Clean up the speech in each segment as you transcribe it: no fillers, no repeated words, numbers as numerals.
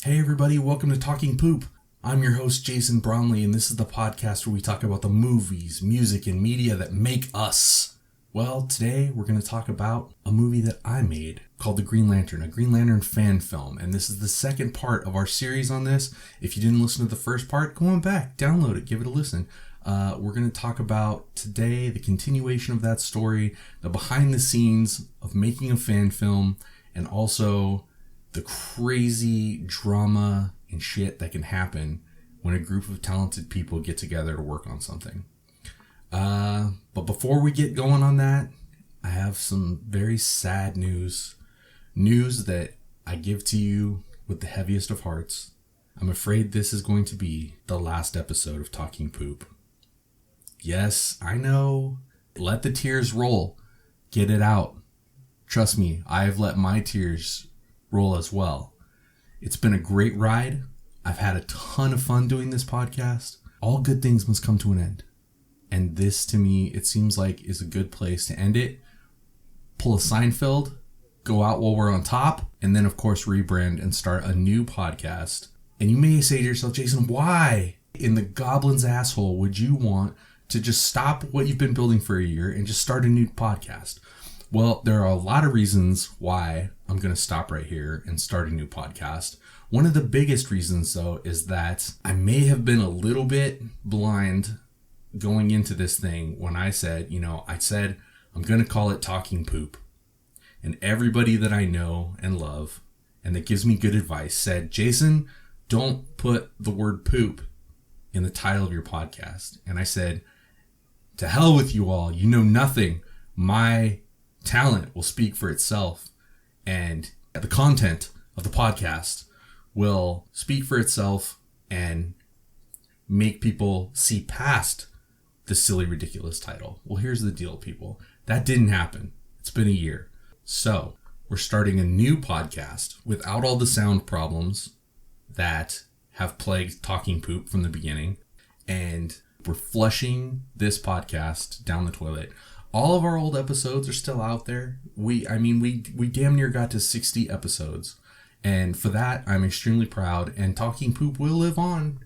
Hey everybody, welcome to Talking Poop. I'm your host Jason Bromley, and this is the podcast where we talk about the movies, music, and media that make us. Well, today we're going to talk about a movie that I made called The Green Lantern, a Green Lantern fan film, and this is the second part of our series on this. If you didn't listen to the first part, go on back, download it, give it a listen. We're going to talk about today the continuation of that story, the behind the scenes of making a fan film, and also the crazy drama and shit that can happen when a group of talented people get together to work on something. But before we get going on that, I have some very sad news. News that I give to you with the heaviest of hearts. I'm afraid this is going to be the last episode of Talking Poop. Yes, I know. Let the tears roll. Get it out. Trust me, I've let my tears roll as well. It's been a great ride. I've had a ton of fun doing this podcast. All good things must come to an end. And this, to me, it seems like is a good place to end it. Pull a Seinfeld, go out while we're on top, and then, of course, rebrand and start a new podcast. And you may say to yourself, Jason, why in the goblin's asshole would you want to just stop what you've been building for a year and just start a new podcast? Well, there are a lot of reasons why I'm going to stop right here and start a new podcast. One of the biggest reasons, though, is that I may have been a little bit blind going into this thing when I said, I'm going to call it Talking Poop. And everybody that I know and love and that gives me good advice said, Jason, don't put the word poop in the title of your podcast. And I said, to hell with you all. You know nothing. My talent will speak for itself, and the content of the podcast will speak for itself and make people see past the silly, ridiculous title. Well, here's the deal, people. That didn't happen. It's been a year. So we're starting a new podcast without all the sound problems that have plagued Talking Poop from the beginning. And we're flushing this podcast down the toilet. All of our old episodes are still out there. We damn near got to 60 episodes. And for that, I'm extremely proud. And Talking Poop will live on.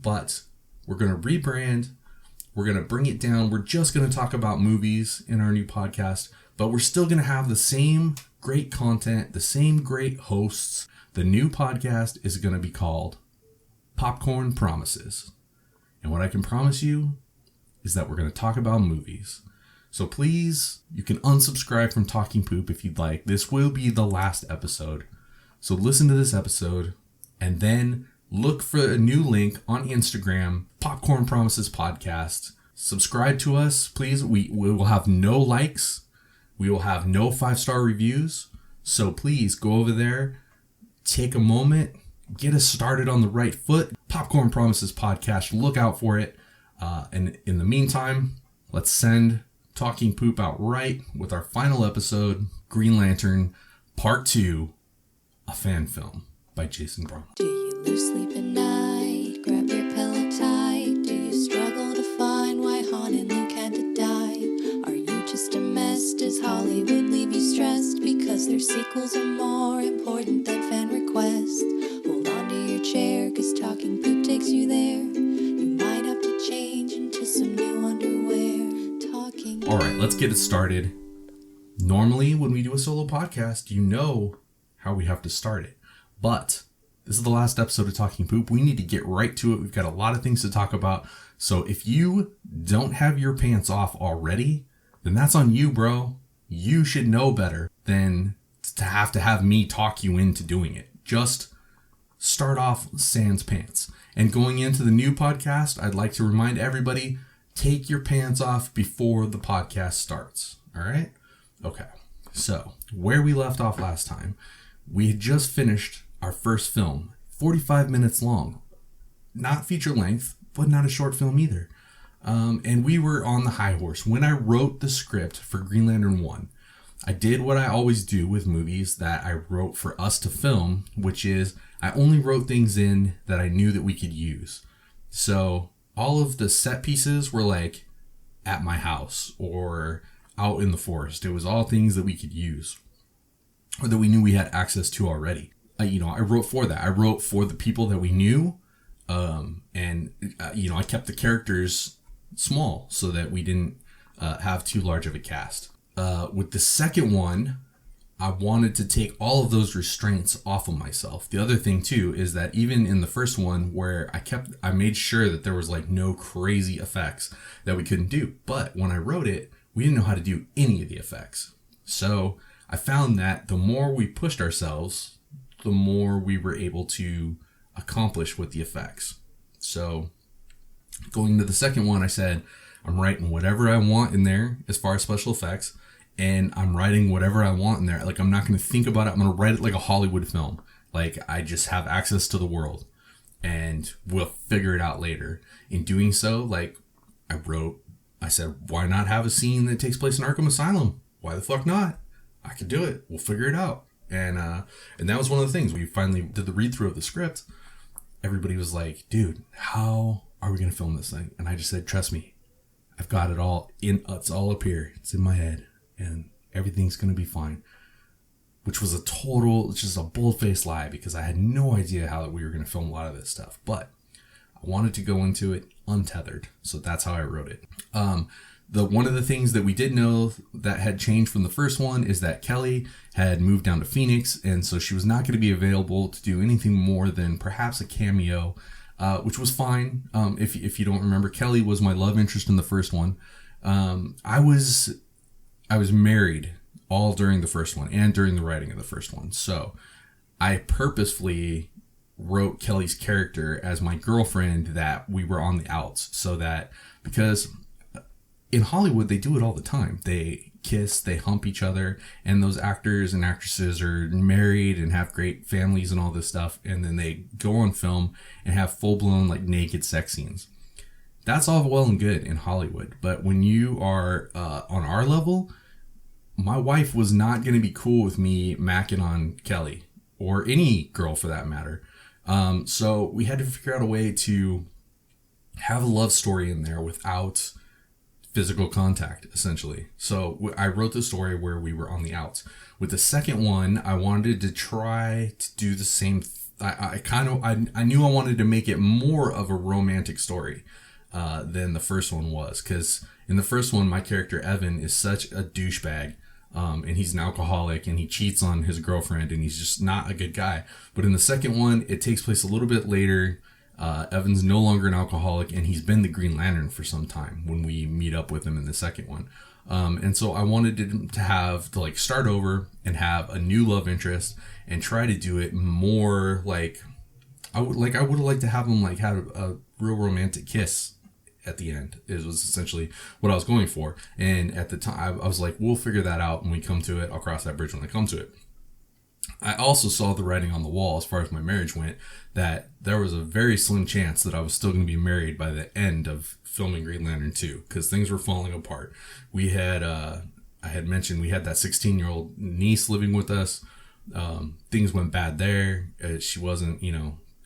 But we're going to rebrand. We're going to bring it down. We're just going to talk about movies in our new podcast. But we're still going to have the same great content, the same great hosts. The new podcast is going to be called Popcorn Promises. And what I can promise you is that we're going to talk about movies. So please, you can unsubscribe from Talking Poop if you'd like. This will be the last episode. So listen to this episode and then look for a new link on Instagram, Popcorn Promises Podcast. Subscribe to us, please. We will have no likes. We will have no 5-star reviews. So please go over there, take a moment, get us started on the right foot. Popcorn Promises Podcast. Look out for it. And in the meantime, let's send Talking Poop out right with our final episode, Green Lantern Part 2, a fan film by Jason Brown. Do you lose sleep at night? Grab your pillow tight. Do you struggle to find why Han and Luke had to die? Are you just a mess? Does Hollywood leave you stressed? Because their sequels are more important than fan requests. Hold on to your chair, cause Talking Poop takes you there. You might have to change into some new underwear. Alright, let's get it started. Normally, when we do a solo podcast, you know how we have to start it. But this is the last episode of Talking Poop. We need to get right to it. We've got a lot of things to talk about. So if you don't have your pants off already, then that's on you, bro. You should know better than to have me talk you into doing it. Just start off sans pants. And going into the new podcast, I'd like to remind everybody, take your pants off before the podcast starts. All right? Okay. So, where we left off last time, we had just finished our first film, 45 minutes long. Not feature length, but not a short film either. And we were on the high horse. When I wrote the script for Green Lantern 1, I did what I always do with movies that I wrote for us to film, which is I only wrote things in that I knew that we could use. So all of the set pieces were like at my house or out in the forest. It was all things that we could use or that we knew we had access to already. I wrote for that. I wrote for the people that we knew. I kept the characters small so that we didn't have too large of a cast. With the second one, I wanted to take all of those restraints off of myself. The other thing too is that even in the first one where I made sure that there was like no crazy effects that we couldn't do. But when I wrote it, we didn't know how to do any of the effects. So I found that the more we pushed ourselves, the more we were able to accomplish with the effects. So going to the second one, I said, I'm writing whatever I want in there as far as special effects. And I'm writing whatever I want in there. Like, I'm not going to think about it. I'm going to write it like a Hollywood film. Like, I just have access to the world and we'll figure it out later. In doing so, like, I said, why not have a scene that takes place in Arkham Asylum? Why the fuck not? I could do it. We'll figure it out. And that was one of the things. We finally did the read through of the script. Everybody was like, dude, how are we going to film this thing? And I just said, trust me, I've got it all it's all up here. It's in my head. And everything's going to be fine. Which was just a bold-faced lie because I had no idea how we were going to film a lot of this stuff. But I wanted to go into it untethered. So that's how I wrote it. One of the things that we did know that had changed from the first one is that Kelly had moved down to Phoenix. And so she was not going to be available to do anything more than perhaps a cameo, which was fine. If you don't remember, Kelly was my love interest in the first one. I was married all during the first one and during the writing of the first one. So I purposefully wrote Kelly's character as my girlfriend that we were on the outs. So that, because in Hollywood, they do it all the time. They kiss, they hump each other, and those actors and actresses are married and have great families and all this stuff. And then they go on film and have full-blown like naked sex scenes. That's all well and good in Hollywood. But when you are on our level, my wife was not going to be cool with me macking on Kelly or any girl for that matter. So we had to figure out a way to have a love story in there without physical contact, essentially. So I wrote the story where we were on the outs. With the second one, I wanted to try to do the same. I knew I wanted to make it more of a romantic story than the first one was, because in the first one, my character Evan is such a douchebag, and he's an alcoholic, and he cheats on his girlfriend, and he's just not a good guy. But in the second one, it takes place a little bit later. Evan's no longer an alcoholic, and he's been the Green Lantern for some time when we meet up with him in the second one. And so I wanted to start over and have a new love interest and try to do it more like I would have liked to have him like have a real romantic kiss at the end. It was essentially what I was going for. And at the time I was like, we'll figure that out when we come to it. I'll cross that bridge when I come to it. I also saw the writing on the wall as far as my marriage went, that there was a very slim chance that I was still going to be married by the end of filming Green Lantern 2, because things were falling apart. We had, I had mentioned we had that 16-year-old niece living with us. Things went bad there. She wasn't,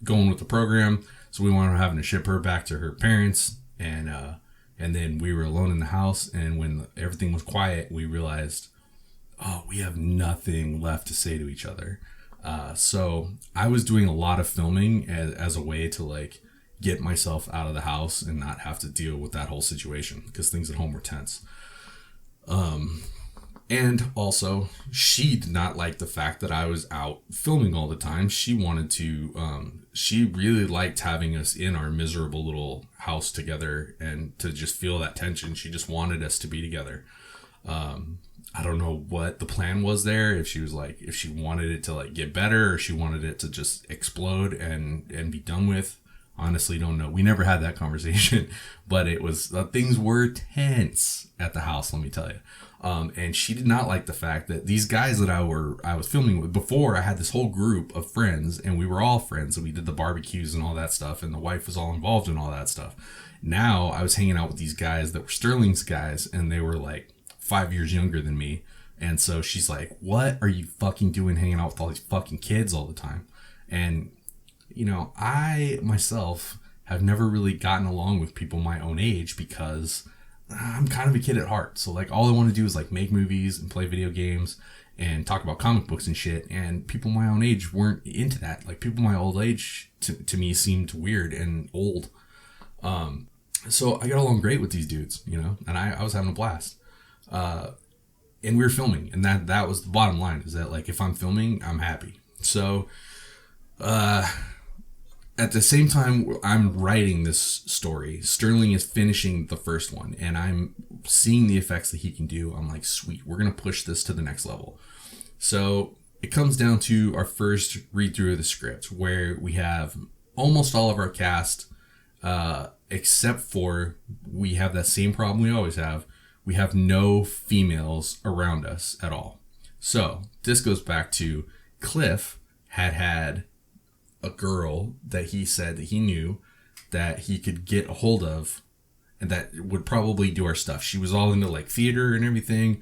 going with the program. So we wound up having to ship her back to her parents. And then we were alone in the house. And when everything was quiet, we realized, oh, we have nothing left to say to each other. So I was doing a lot of filming as a way to get myself out of the house and not have to deal with that whole situation, because things at home were tense. And also, she did not like the fact that I was out filming all the time. She wanted to, she really liked having us in our miserable little house together and to just feel that tension. She just wanted us to be together. I don't know what the plan was there. If she was if she wanted it to get better, or she wanted it to just explode and be done with. Honestly, don't know. We never had that conversation, but it was, things were tense at the house, let me tell you. And she did not like the fact that these guys that I was filming with before, I had this whole group of friends, and we were all friends, and we did the barbecues and all that stuff, and the wife was all involved in all that stuff. Now I was hanging out with these guys that were Sterling's guys, and they were 5 years younger than me. And so she's like, what are you fucking doing hanging out with all these fucking kids all the time? And, I myself have never really gotten along with people my own age, because I'm kind of a kid at heart. So all I want to do is make movies and play video games and talk about comic books and shit. And people my own age weren't into that. Like, people my old age to me seemed weird and old. So I got along great with these dudes, you know, and I was having a blast. And we were filming, and that was the bottom line, is that, like, if I'm filming, I'm happy. So, at the same time I'm writing this story, Sterling is finishing the first one, and I'm seeing the effects that he can do. I'm like, sweet, we're going to push this to the next level. So it comes down to our first read through of the script, where we have almost all of our cast, except for, we have that same problem we always have. We have no females around us at all. So this goes back to Cliff had a girl that he said that he knew that he could get a hold of and that would probably do our stuff. She was all into, like, theater and everything.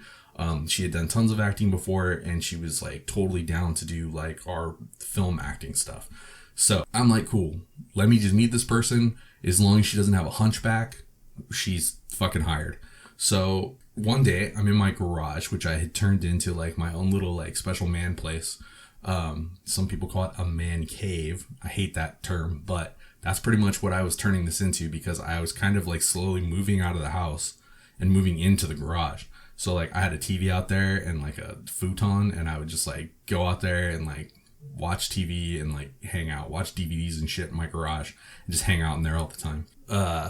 She had done tons of acting before, and she was, like, totally down to do, like, our film acting stuff. So I'm like, cool, let me just meet this person. As long as she doesn't have a hunchback, she's fucking hired. So one day I'm in my garage, which I had turned into, like, my own little, like, special man place. Some people call it a man cave. I hate that term, but that's pretty much what I was turning this into, because I was kind of, like, slowly moving out of the house and moving into the garage. So, like, I had a TV out there and, like, a futon, and I would just, like, go out there and, like, watch TV and, like, hang out, watch DVDs and shit in my garage, and just hang out in there all the time.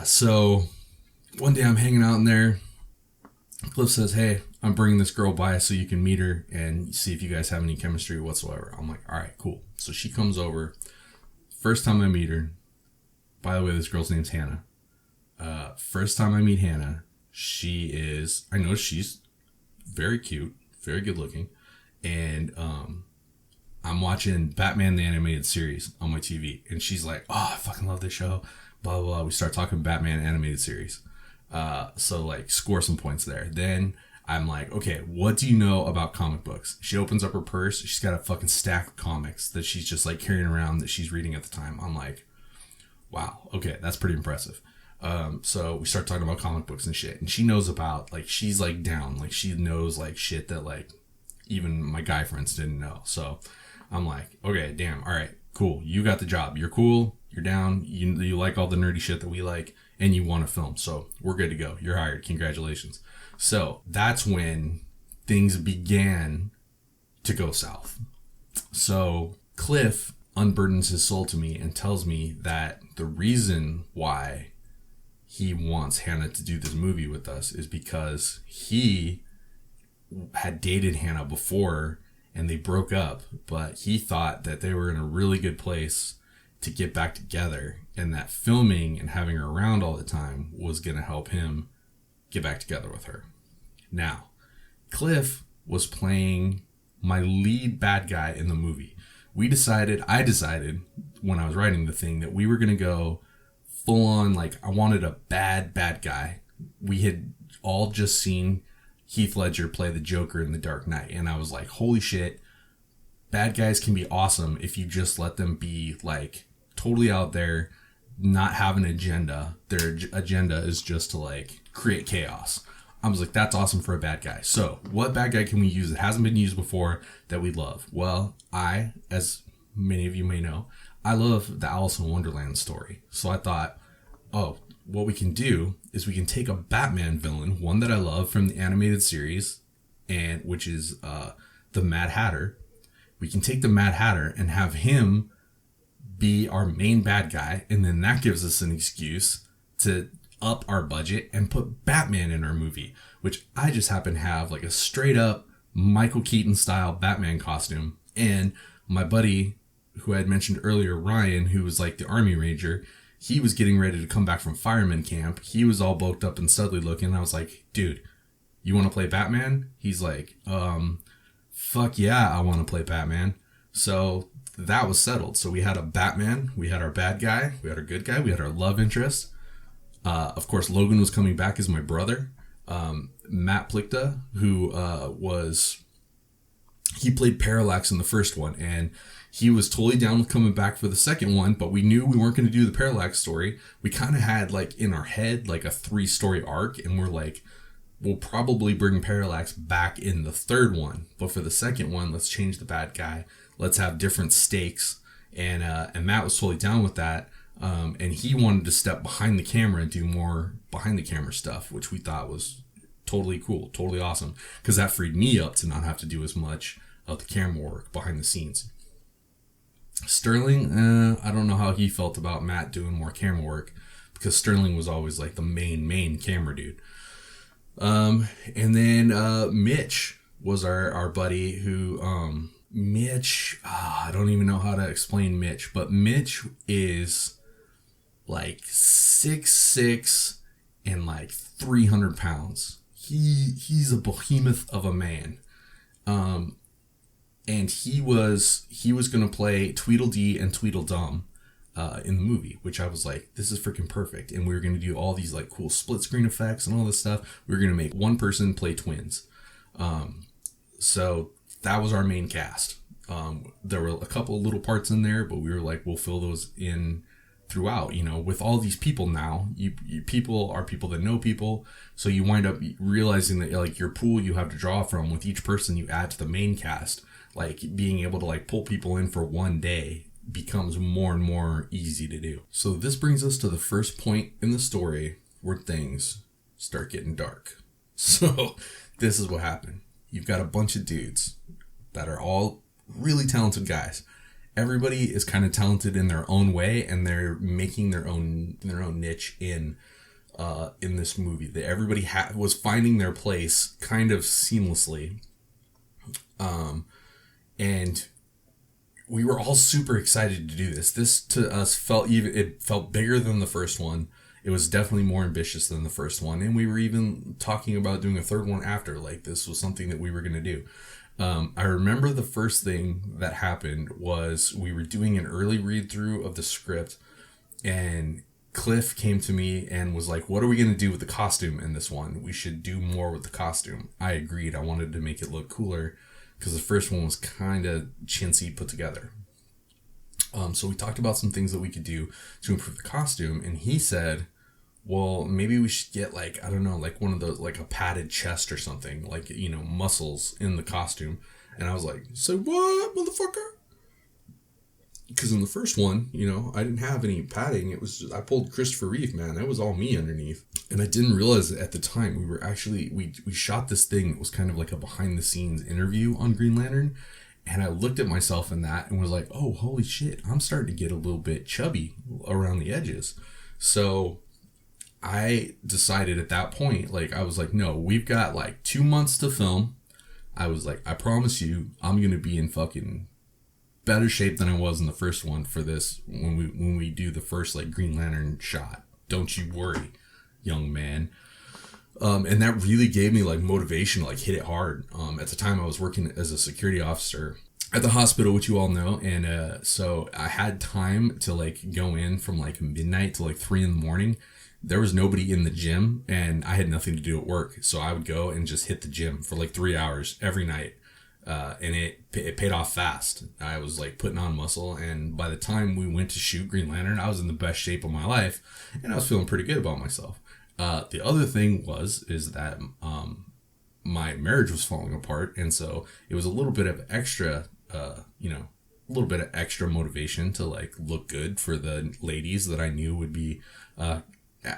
So one day I'm hanging out in there. Cliff says, hey, I'm bringing this girl by so you can meet her and see if you guys have any chemistry whatsoever. I'm like, all right, cool. So she comes over. First time I meet her, by the way, this girl's name's Hannah. First time I meet Hannah, I know she's very cute, very good looking. And I'm watching Batman the Animated Series on my TV. And she's like, oh, I fucking love this show. Blah, blah, blah. We start talking Batman Animated Series. So, like, score some points there. Then I'm like, okay, what do you know about comic books? She opens up her purse. She's got a fucking stack of comics that she's just, like, carrying around that she's reading at the time. I'm like, wow, okay, that's pretty impressive. So we start talking about comic books and shit. And she knows about, like, she's, like, down. Like, she knows, like, shit that, like, even my guy friends didn't know. So I'm like, okay, damn, all right, cool. You got the job. You're cool. You're down. You like all the nerdy shit that we like. And you want to film, so we're good to go. You're hired. Congratulations. So that's when things began to go south. So Cliff unburdens his soul to me and tells me that the reason why he wants Hannah to do this movie with us is because he had dated Hannah before and they broke up, but he thought that they were in a really good place to get back together, and that filming and having her around all the time was going to help him get back together with her. Now, Cliff was playing my lead bad guy in the movie. I decided when I was writing the thing that we were going to go full on, like, I wanted a bad guy. We had all just seen Heath Ledger play the Joker in The Dark Knight, and I was like, holy shit, bad guys can be awesome if you just let them be, like, totally out there, not have an agenda. Their agenda is just to, like, create chaos. I was like, that's awesome for a bad guy. So what bad guy can we use that hasn't been used before that we love? Well, as many of you may know, I love the Alice in Wonderland story. So I thought, oh, what we can do is we can take a Batman villain, one that I love from the animated series, and which is the Mad Hatter. We can take the Mad Hatter and have him be our main bad guy, and then that gives us an excuse to up our budget and put Batman in our movie, which I just happen to have, like, a straight up Michael Keaton style Batman costume. And my buddy who I had mentioned earlier, Ryan, who was, like, the Army Ranger, he was getting ready to come back from fireman camp. He was all bulked up and studly looking. I was like, dude, you want to play Batman? He's like, fuck yeah, I want to play Batman. So that was settled. So we had a Batman, we had our bad guy, we had our good guy, we had our love interest. Of course, Logan was coming back as my brother. Matt Plichta, who he played Parallax in the first one, and he was totally down with coming back for the second one, but we knew we weren't going to do the Parallax story. We kind of had, like, in our head, like, a 3-story arc, and we're like, we'll probably bring Parallax back in the third one, but for the second one, let's change the bad guy. Let's have different stakes. And Matt was totally down with that. And he wanted to step behind the camera and do more behind the camera stuff, which we thought was totally cool, totally awesome, because that freed me up to not have to do as much of the camera work behind the scenes. Sterling, I don't know how he felt about Matt doing more camera work, because Sterling was always like the main camera dude. And then Mitch was our buddy who, Mitch, I don't even know how to explain Mitch, but Mitch is like 6'6" and like 300 pounds. He's a behemoth of a man. And he was going to play Tweedledee and Tweedledum in the movie, which I was like, this is freaking perfect. And we were going to do all these like cool split screen effects and all this stuff. We were going to make one person play twins. So that was our main cast. There were a couple of little parts in there, but we were like, we'll fill those in throughout. You know, with all these people now, you people are people that know people, so you wind up realizing that like your pool you have to draw from with each person you add to the main cast, like being able to like pull people in for one day becomes more and more easy to do. So this brings us to the first point in the story where things start getting dark. So this is what happened. You've got a bunch of dudes that are all really talented guys. Everybody is kind of talented in their own way, and they're making their own niche in this movie. That everybody was finding their place kind of seamlessly, and we were all super excited to do this. This to us felt bigger than the first one. It was definitely more ambitious than the first one, and we were even talking about doing a third one after. Like, this was something that we were going to do. I remember the first thing that happened was we were doing an early read through of the script, and Cliff came to me and was like, what are we going to do with the costume in this one? We should do more with the costume. I agreed. I wanted to make it look cooler because the first one was kind of chintzy put together. So we talked about some things that we could do to improve the costume, and he said, well, maybe we should get like, I don't know, like one of those, like a padded chest or something, like, you know, muscles in the costume. And I was like, so what, motherfucker? Because in the first one, you know, I didn't have any padding. It was just, I pulled Christopher Reeve, man. That was all me underneath. And I didn't realize at the time we were actually, we shot this thing that was kind of like a behind the scenes interview on Green Lantern. And I looked at myself in that and was like, oh, holy shit, I'm starting to get a little bit chubby around the edges. So I decided at that point, like, I was like, no, we've got like 2 months to film. I was like, I promise you, I'm going to be in fucking better shape than I was in the first one for this when we do the first like Green Lantern shot. Don't you worry, young man. And that really gave me like motivation to like hit it hard. At the time I was working as a security officer at the hospital, which you all know. And so I had time to like go in from like midnight to like 3 a.m. There was nobody in the gym and I had nothing to do at work. So I would go and just hit the gym for like 3 hours every night. And it paid off fast. I was like putting on muscle. And by the time we went to shoot Green Lantern, I was in the best shape of my life and I was feeling pretty good about myself. The other thing is that my marriage was falling apart. And so it was a little bit of extra, a little bit of extra motivation to like look good for the ladies that I knew would be,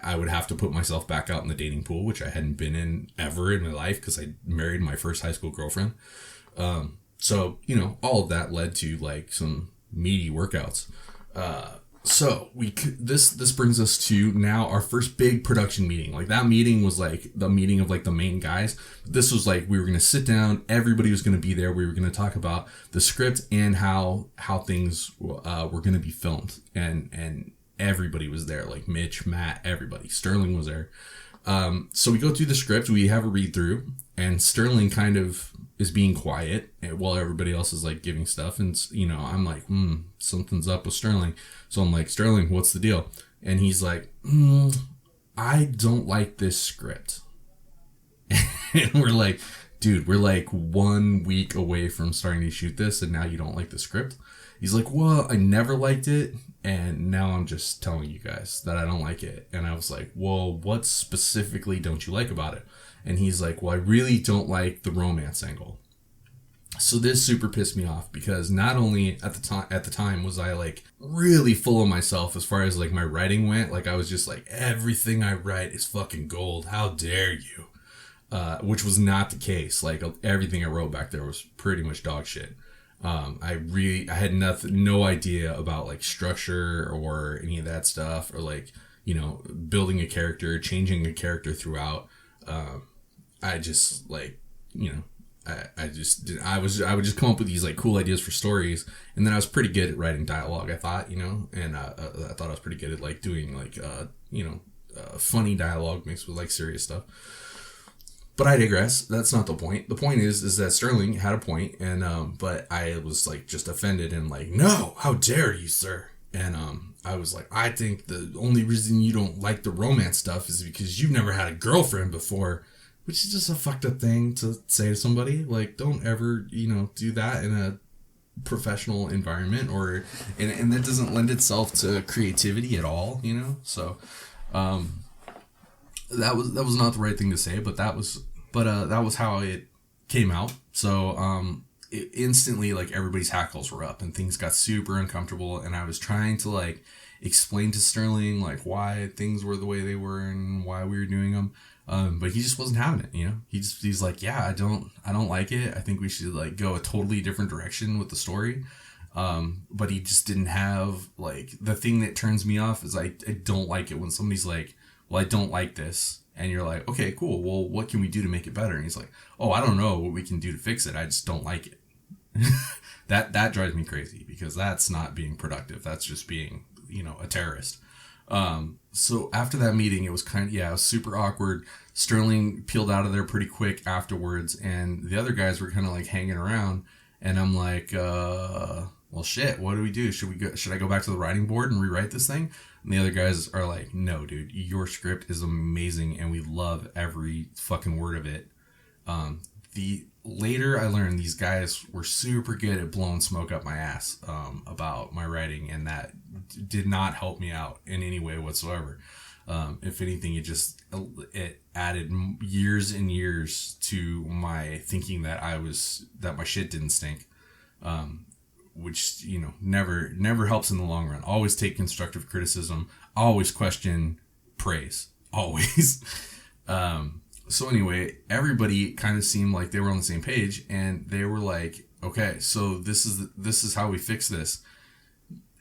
I would have to put myself back out in the dating pool, which I hadn't been in ever in my life because I married my first high school girlfriend. So, you know, all of that led to like some meaty workouts. So this brings us to now our first big production meeting. Like that meeting was like the meeting of like the main guys. This was like, we were going to sit down. Everybody was going to be there. We were going to talk about the script and how things were going to be filmed. And everybody was there, like Mitch, Matt, everybody. Sterling was there. So we go through the script, we have a read through, and Sterling kind of is being quiet while everybody else is like giving stuff. And, you know, I'm like, something's up with Sterling. So I'm like, Sterling, what's the deal? And he's like, I don't like this script. And we're like, dude, we're like 1 week away from starting to shoot this, and now you don't like the script? He's like, well, I never liked it, and now I'm just telling you guys that I don't like it. And I was like, well, what specifically don't you like about it? And he's like, well, I really don't like the romance angle. So this super pissed me off because not only at the time was I like really full of myself as far as like my writing went. Like I was just like, everything I write is fucking gold. How dare you? Which was not the case. Like everything I wrote back there was pretty much dog shit. I had no idea about like structure or any of that stuff, or like, you know, building a character, changing a character throughout. I just like, you know, I would just come up with these like cool ideas for stories, and then I was pretty good at writing dialogue, I thought, you know, and I thought I was pretty good at like doing like funny dialogue mixed with like serious stuff. But I digress. That's not the point. The point is that Sterling had a point, and but I was like just offended and like, no, how dare you, sir? And I was like, I think the only reason you don't like the romance stuff is because you've never had a girlfriend before, which is just a fucked up thing to say to somebody. Like, don't ever, you know, do that in a professional environment, or and that doesn't lend itself to creativity at all, you know. So that was not the right thing to say, but that was how it came out. So it instantly, like, everybody's hackles were up and things got super uncomfortable, and I was trying to like explain to Sterling like why things were the way they were and why we were doing them, but he just wasn't having it, you know. He's like, yeah, I don't like it. I think we should like go a totally different direction with the story. But he just didn't have like, the thing that turns me off is I don't like it when somebody's like, well, I don't like this. And you're like, okay, cool. Well, what can we do to make it better? And he's like, oh, I don't know what we can do to fix it. I just don't like it. That drives me crazy, because that's not being productive. That's just being, you know, a terrorist. So after that meeting, it was it was super awkward. Sterling peeled out of there pretty quick afterwards, and the other guys were kind of like hanging around. And I'm like, well, shit, what do we do? Should I go back to the writing board and rewrite this thing? And the other guys are like, no, dude, your script is amazing, and we love every fucking word of it. Later I learned these guys were super good at blowing smoke up my ass about my writing, and that did not help me out in any way whatsoever. If anything, it added years and years to my thinking that my shit didn't stink. Which, you know, never helps in the long run. Always take constructive criticism. Always question praise. Always. So anyway, everybody kind of seemed like they were on the same page, and they were like, okay, so this is how we fix this.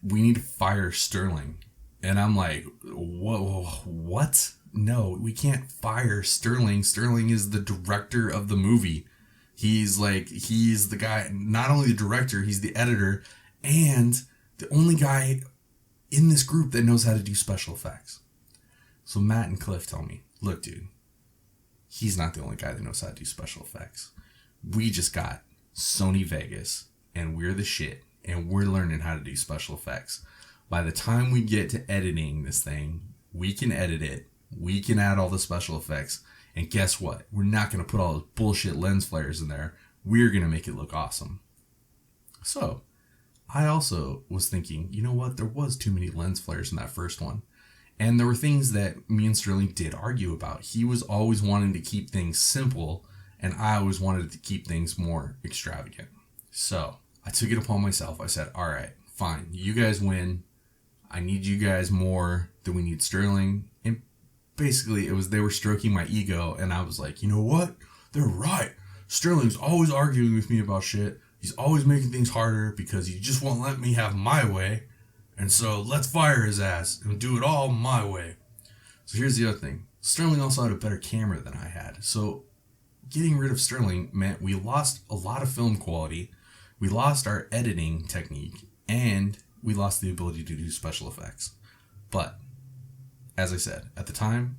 We need to fire Sterling. And I'm like, whoa, what? No, we can't fire Sterling. Sterling is the director of the movie. He's the guy, not only the director, he's the editor, and the only guy in this group that knows how to do special effects. So Matt and Cliff tell me, look, dude, he's not the only guy that knows how to do special effects. We just got Sony Vegas, and we're the shit, and we're learning how to do special effects. By the time we get to editing this thing, we can edit it, we can add all the special effects, and guess what? We're not going to put all those bullshit lens flares in there. We're going to make it look awesome. So, I also was thinking, you know what? There was too many lens flares in that first one. And there were things that me and Sterling did argue about. He was always wanting to keep things simple, and I always wanted to keep things more extravagant. So, I took it upon myself. I said, all right, fine. You guys win. I need you guys more than we need Sterling. And basically, they were stroking my ego, and I was like, you know what? They're right. Sterling's always arguing with me about shit. He's always making things harder because he just won't let me have my way. And so let's fire his ass and do it all my way. So here's the other thing. Sterling also had a better camera than I had. So getting rid of Sterling meant we lost a lot of film quality. We lost our editing technique, and we lost the ability to do special effects. But as I said, at the time,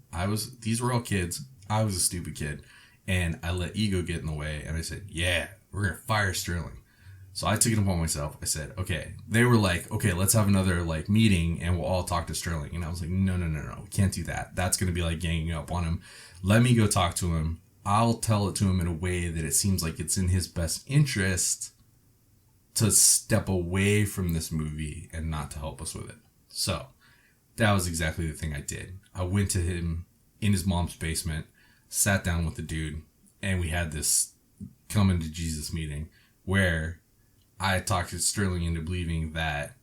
these were all kids. I was a stupid kid, and I let ego get in the way, and I said, yeah, we're going to fire Sterling. So I took it upon myself. I said, okay. They were like, okay, let's have another like meeting, and we'll all talk to Sterling. And I was like, no, we can't do that. That's going to be like ganging up on him. Let me go talk to him. I'll tell it to him in a way that it seems like it's in his best interest, to step away from this movie and not to help us with it. So that was exactly the thing I did. I went to him in his mom's basement, sat down with the dude, and we had this coming to Jesus meeting where I talked Sterling into believing that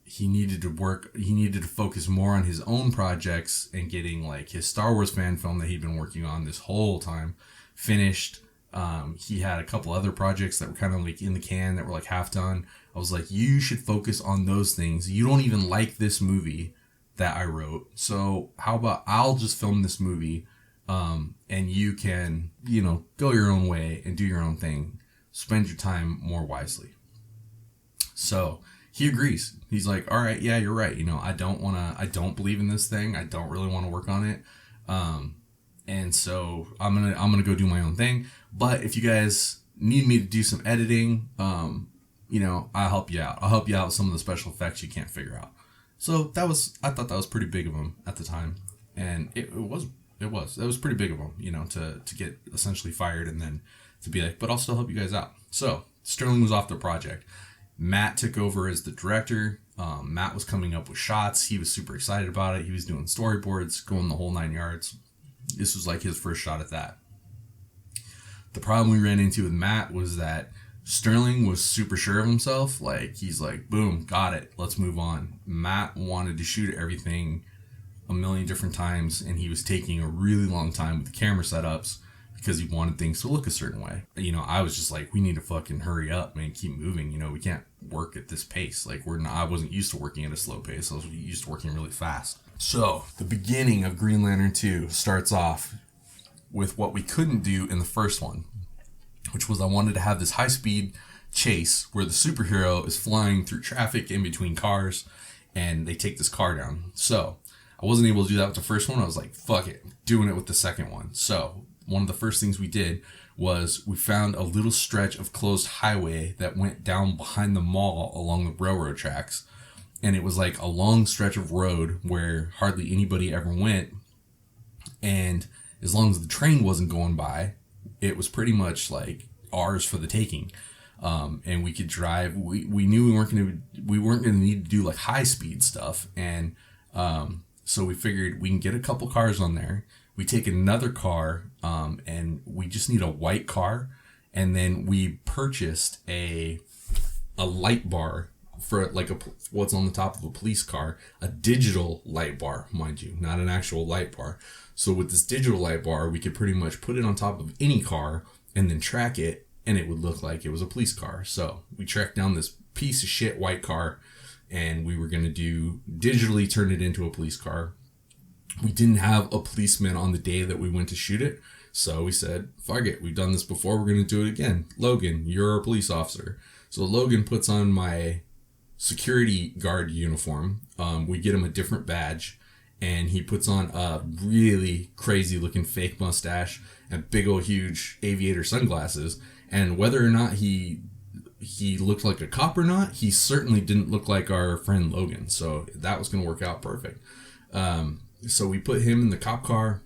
he needed to focus more on his own projects and getting like his Star Wars fan film that he'd been working on this whole time finished. He had a couple other projects that were kind of like in the can that were like half done. I was like, you should focus on those things. You don't even like this movie that I wrote. So how about I'll just film this movie, and you can, go your own way and do your own thing. Spend your time more wisely. So he agrees. He's like, all right, yeah, you're right. I don't believe in this thing. I don't really want to work on it. And so I'm going to go do my own thing. But if you guys need me to do some editing, I'll help you out. I'll help you out with some of the special effects you can't figure out. So I thought that was pretty big of him at the time. And it was pretty big of him, to get essentially fired and then to be like, but I'll still help you guys out. So Sterling was off the project. Matt took over as the director. Matt was coming up with shots. He was super excited about it. He was doing storyboards, going the whole 9 yards. This was like his first shot at that. The problem we ran into with Matt was that Sterling was super sure of himself. Like, he's like, boom, got it. Let's move on. Matt wanted to shoot everything a million different times, and he was taking a really long time with the camera setups because he wanted things to look a certain way. I was just like, we need to fucking hurry up, man, keep moving. We can't work at this pace. Like, I wasn't used to working at a slow pace. I was used to working really fast. So the beginning of Green Lantern 2 starts off with what we couldn't do in the first one, which was I wanted to have this high-speed chase where the superhero is flying through traffic in between cars, and they take this car down. So I wasn't able to do that with the first one. I was like, fuck it, doing it with the second one. So one of the first things we did was we found a little stretch of closed highway that went down behind the mall along the railroad tracks. And it was like a long stretch of road where hardly anybody ever went. And as long as the train wasn't going by, it was pretty much like ours for the taking. And we could drive. We knew we weren't going to need to do like high speed stuff. And so we figured we can get a couple cars on there. We take another car, and we just need a white car. And then we purchased a light bar for like what's on the top of a police car, a digital light bar, mind you, not an actual light bar. So with this digital light bar, we could pretty much put it on top of any car and then track it, and it would look like it was a police car. So we tracked down this piece of shit white car, and we were going to digitally turn it into a police car. We didn't have a policeman on the day that we went to shoot it. So we said, fuck it, we've done this before, we're going to do it again. Logan, you're a police officer. So Logan puts on my security guard uniform. We get him a different badge, and he puts on a really crazy looking fake mustache and big old huge aviator sunglasses. And whether or not he looked like a cop or not, he certainly didn't look like our friend Logan. So that was going to work out perfect. So we put him in the cop car.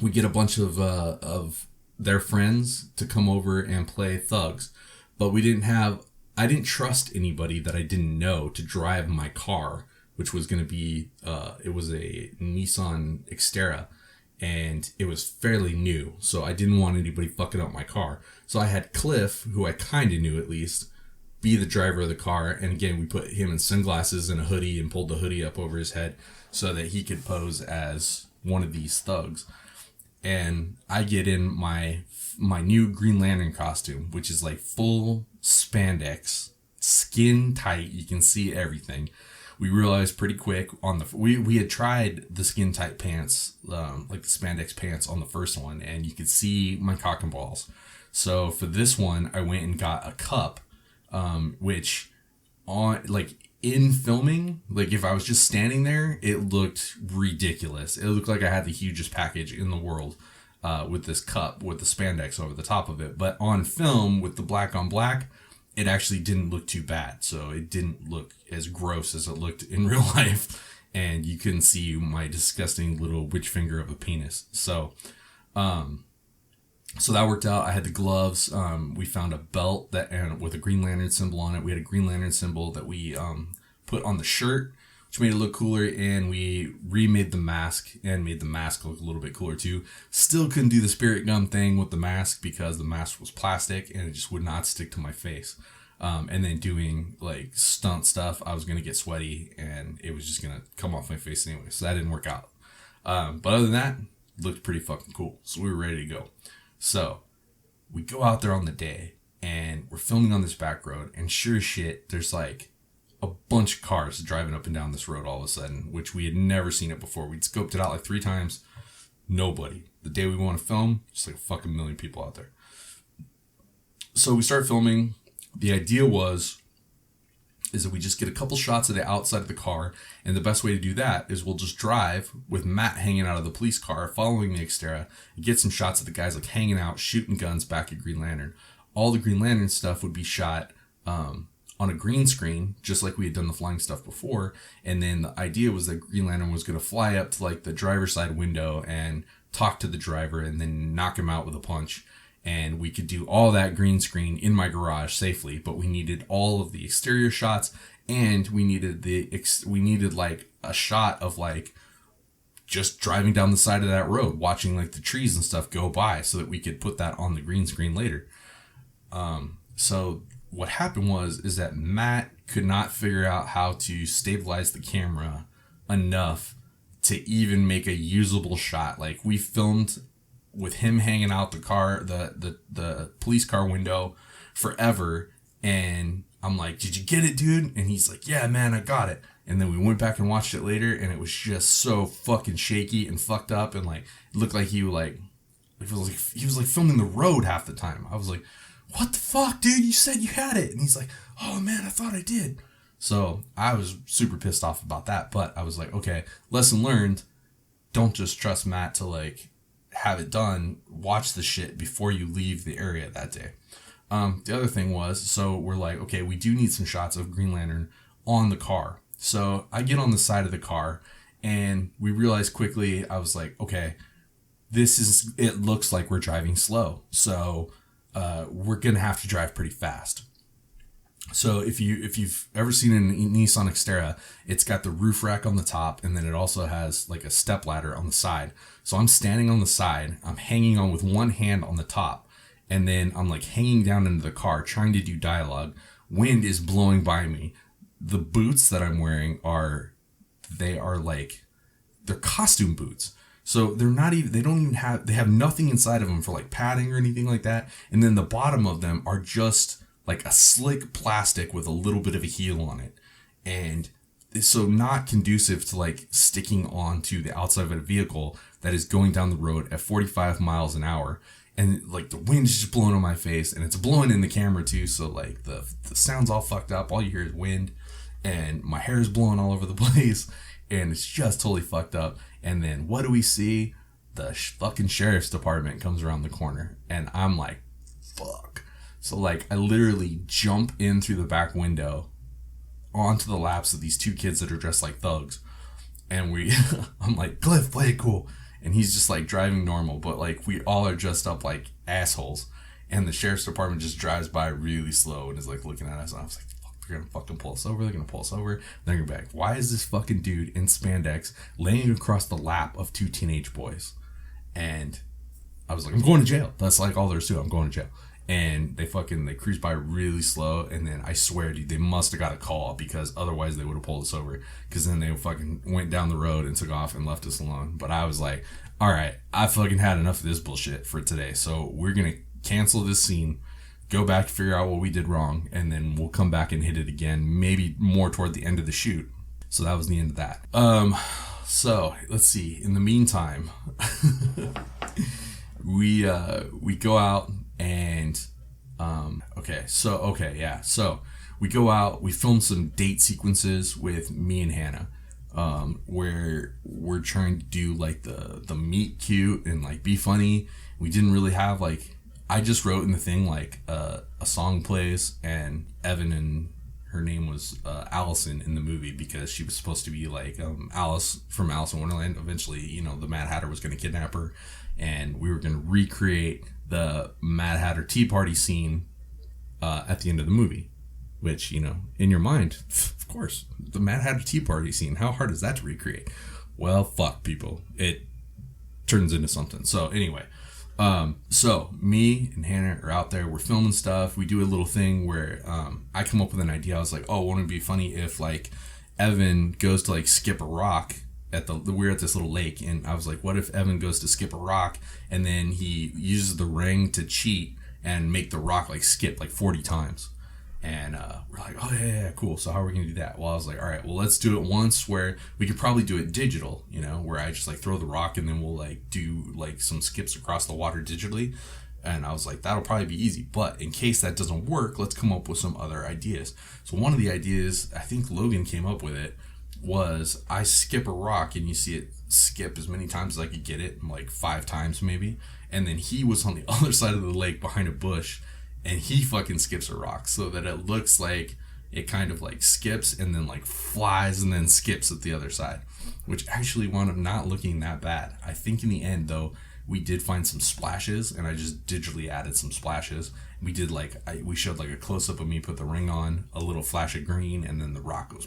We get a bunch of their friends to come over and play thugs, but I didn't trust anybody that I didn't know to drive my car, which was going to be, it was a Nissan Xterra, and it was fairly new. So I didn't want anybody fucking up my car. So I had Cliff, who I kind of knew at least, be the driver of the car. And again, we put him in sunglasses and a hoodie and pulled the hoodie up over his head so that he could pose as one of these thugs. And I get in my new Green Lantern costume, which is like full spandex, skin tight. You can see everything. We realized pretty quick we had tried the skin tight pants, like the spandex pants on the first one, and you could see my cock and balls. So for this one, I went and got a cup, which in filming, like if I was just standing there, it looked ridiculous. It looked like I had the hugest package in the world with this cup with the spandex over the top of it. But on film with the black on black, it actually didn't look too bad. So it didn't look as gross as it looked in real life. And you couldn't see my disgusting little witch finger of a penis. So So that worked out. I had the gloves. We found a belt and with a Green Lantern symbol on it. We had a Green Lantern symbol that we put on the shirt, which made it look cooler. And we remade the mask and made the mask look a little bit cooler too. Still couldn't do the spirit gum thing with the mask because the mask was plastic and it just would not stick to my face. And then doing like stunt stuff, I was going to get sweaty and it was just going to come off my face anyway. So that didn't work out. But other than that, it looked pretty fucking cool. So we were ready to go. So we go out there on the day and we're filming on this back road, and sure as shit, there's like a bunch of cars driving up and down this road all of a sudden, which we had never seen it before. We'd scoped it out like 3 times. Nobody. The day we want to film, just like a fucking million people out there. So we start filming. The idea is that we just get a couple shots of the outside of the car, and the best way to do that is we'll just drive with Matt hanging out of the police car, following the Xterra, and get some shots of the guys like hanging out, shooting guns back at Green Lantern. All the Green Lantern stuff would be shot on a green screen, just like we had done the flying stuff before, and then the idea was that Green Lantern was going to fly up to like the driver's side window and talk to the driver and then knock him out with a punch. And we could do all that green screen in my garage safely, but we needed all of the exterior shots, and we needed like a shot of like just driving down the side of that road, watching like the trees and stuff go by, so that we could put that on the green screen later. So what happened is that Matt could not figure out how to stabilize the camera enough to even make a usable shot. Like, we filmed with him hanging out the car, the police car window forever. And I'm like, did you get it, dude? And he's like, yeah, man, I got it. And then we went back and watched it later, and it was just so fucking shaky and fucked up. And like, it looked like he was like filming the road half the time. I was like, what the fuck, dude? You said you had it. And he's like, oh man, I thought I did. So I was super pissed off about that. But I was like, okay, lesson learned. Don't just trust Matt to like have it done. Watch the shit before you leave the area that day. The other thing was, so we're like, okay, we do need some shots of Green Lantern on the car. So I get on the side of the car, and we realized quickly, I was like, okay, it looks like we're driving slow. So we're going to have to drive pretty fast. So if you've ever seen a Nissan Xterra, it's got the roof rack on the top, and then it also has like a step ladder on the side. So I'm standing on the side, I'm hanging on with one hand on the top, and then I'm like hanging down into the car trying to do dialogue. Wind is blowing by me. The boots that I'm wearing they're costume boots. So they have nothing inside of them for like padding or anything like that. And then the bottom of them are just like a slick plastic with a little bit of a heel on it. And so not conducive to like sticking onto the outside of a vehicle that is going down the road at 45 miles an hour. And like the wind is just blowing on my face, and it's blowing in the camera too. So like the sound's all fucked up. All you hear is wind, and my hair is blowing all over the place, and it's just totally fucked up. And then what do we see? The fucking sheriff's department comes around the corner, and I'm like, fuck. So like I literally jump in through the back window onto the laps of these two kids that are dressed like thugs. And I'm like, Cliff, play it cool. And he's just like driving normal, but like we all are dressed up like assholes. And the sheriff's department just drives by really slow and is like looking at us. And I was like, fuck, they're gonna fucking pull us over. They're gonna pull us over. Then you're back. Why is this fucking dude in spandex laying across the lap of two teenage boys? And I was like, I'm going to jail. That's like all there's to it. I'm going to jail. And they cruise by really slow. And then I swear, dude, they must have got a call, because otherwise they would have pulled us over. Because then they fucking went down the road and took off and left us alone. But I was like, all right, I fucking had enough of this bullshit for today. So we're going to cancel this scene, go back, figure out what we did wrong, and then we'll come back and hit it again, maybe more toward the end of the shoot. So that was the end of that. So let's see. In the meantime, we go out and so we go out, we film some date sequences with me and Hannah, where we're trying to do like the meet cute and like be funny. We didn't really have like, I just wrote in the thing like a song plays, and Evan, and her name was Allison in the movie, because she was supposed to be like Alice from Alice in Wonderland. Eventually, the Mad Hatter was going to kidnap her, and we were going to recreate the Mad Hatter Tea Party scene at the end of the movie, which, you know, in your mind, of course, the Mad Hatter Tea Party scene, how hard is that to recreate? Well, fuck, people. It turns into something. So anyway, so me and Hannah are out there, we're filming stuff. We do a little thing where I come up with an idea. I was like, oh, wouldn't it be funny if like Evan goes to like skip a rock we're at this little lake, and I was like, what if Evan goes to skip a rock and then he uses the ring to cheat and make the rock like skip like 40 times? And we're like, oh yeah, cool. So how are we gonna do that? Well, I was like, all right, well, let's do it once where we could probably do it digital, you know, where I just like throw the rock and then we'll like do like some skips across the water digitally. And I was like, that'll probably be easy. But in case that doesn't work, let's come up with some other ideas. So one of the ideas, I think Logan came up with it, was I skip a rock and you see it skip as many times as I could get it, like 5 times maybe. And then he was on the other side of the lake behind a bush, and he fucking skips a rock so that it looks like it kind of like skips and then like flies and then skips at the other side, which actually wound up not looking that bad. I think in the end though, we did find some splashes, and I just digitally added some splashes. We did like, we showed like a close up of me put the ring on, a little flash of green, and then the rock goes.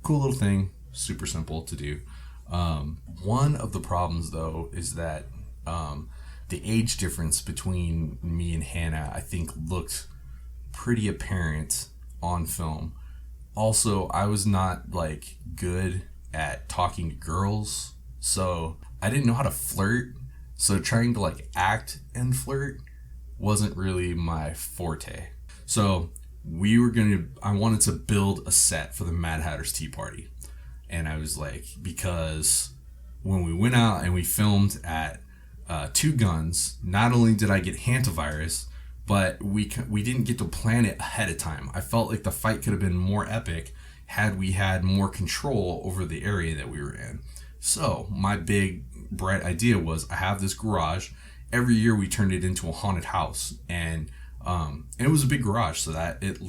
Cool little thing, super simple to do. One of the problems though is that the age difference between me and Hannah, I think, looked pretty apparent on film. Also, I was not like good at talking to girls, so I didn't know how to flirt. So trying to like act and flirt wasn't really my forte. So I wanted to build a set for the Mad Hatter's Tea Party. And I was like, because when we went out and we filmed at Two Guns, not only did I get hantavirus, but we didn't get to plan it ahead of time. I felt like the fight could have been more epic had we had more control over the area that we were in. So my big bright idea was, I have this garage. Every year we turned it into a haunted house, and it was a big garage, so that it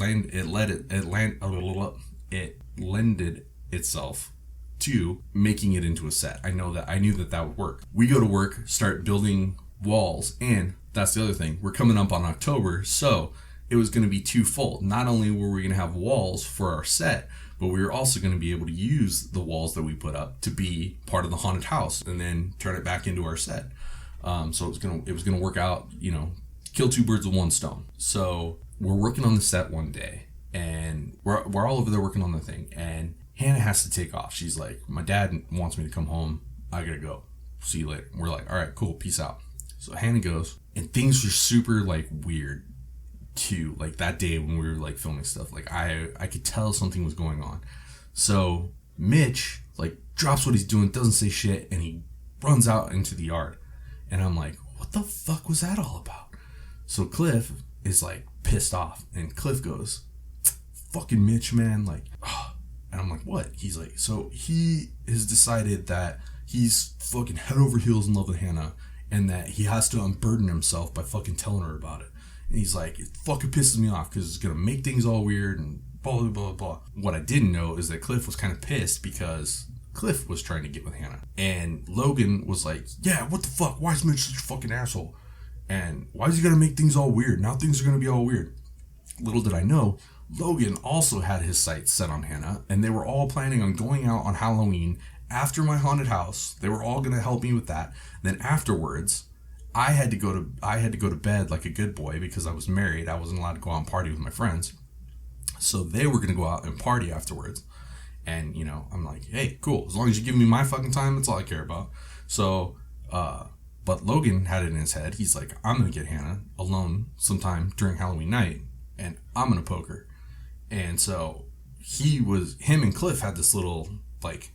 lended itself to making it into a set. I knew that would work. We go to work, start building walls, and that's the other thing. We're coming up on October, so it was going to be twofold. Not only were we going to have walls for our set, but we were also going to be able to use the walls that we put up to be part of the haunted house and then turn it back into our set. So it was gonna work out, you know, kill 2 birds with 1 stone. So we're working on the set one day, and we're all over there working on the thing, and Hannah has to take off. She's like, my dad wants me to come home. I gotta go. See you later. We're like, all right, cool, peace out. So Hannah goes, and things were super like weird too. Like that day when we were like filming stuff, like I could tell something was going on. So Mitch like drops what he's doing, doesn't say shit, and he runs out into the yard. And I'm like, what the fuck was that all about? So Cliff is like pissed off, and Cliff goes, fucking Mitch, man, like, oh. And I'm like, what? He's like, so he has decided that he's fucking head over heels in love with Hannah, and that he has to unburden himself by fucking telling her about it. And he's like, it fucking pisses me off because it's gonna make things all weird and blah blah blah blah. What I didn't know is that Cliff was kind of pissed because Cliff was trying to get with Hannah, and Logan was like, yeah, what the fuck, why is Mitch such a fucking asshole, and why is he gonna make things all weird? Now things are gonna be all weird. Little did I know, Logan also had his sights set on Hannah, and they were all planning on going out on Halloween after my haunted house. They were all gonna help me with that. Then afterwards, I had to go to bed like a good boy because I was married. I wasn't allowed to go out and party with my friends, so they were gonna go out and party afterwards. And, you know, I'm like, hey, cool. As long as you give me my fucking time, that's all I care about. So, but Logan had it in his head. He's like, I'm going to get Hannah alone sometime during Halloween night, and I'm going to poke her. And so him and Cliff had this little, like,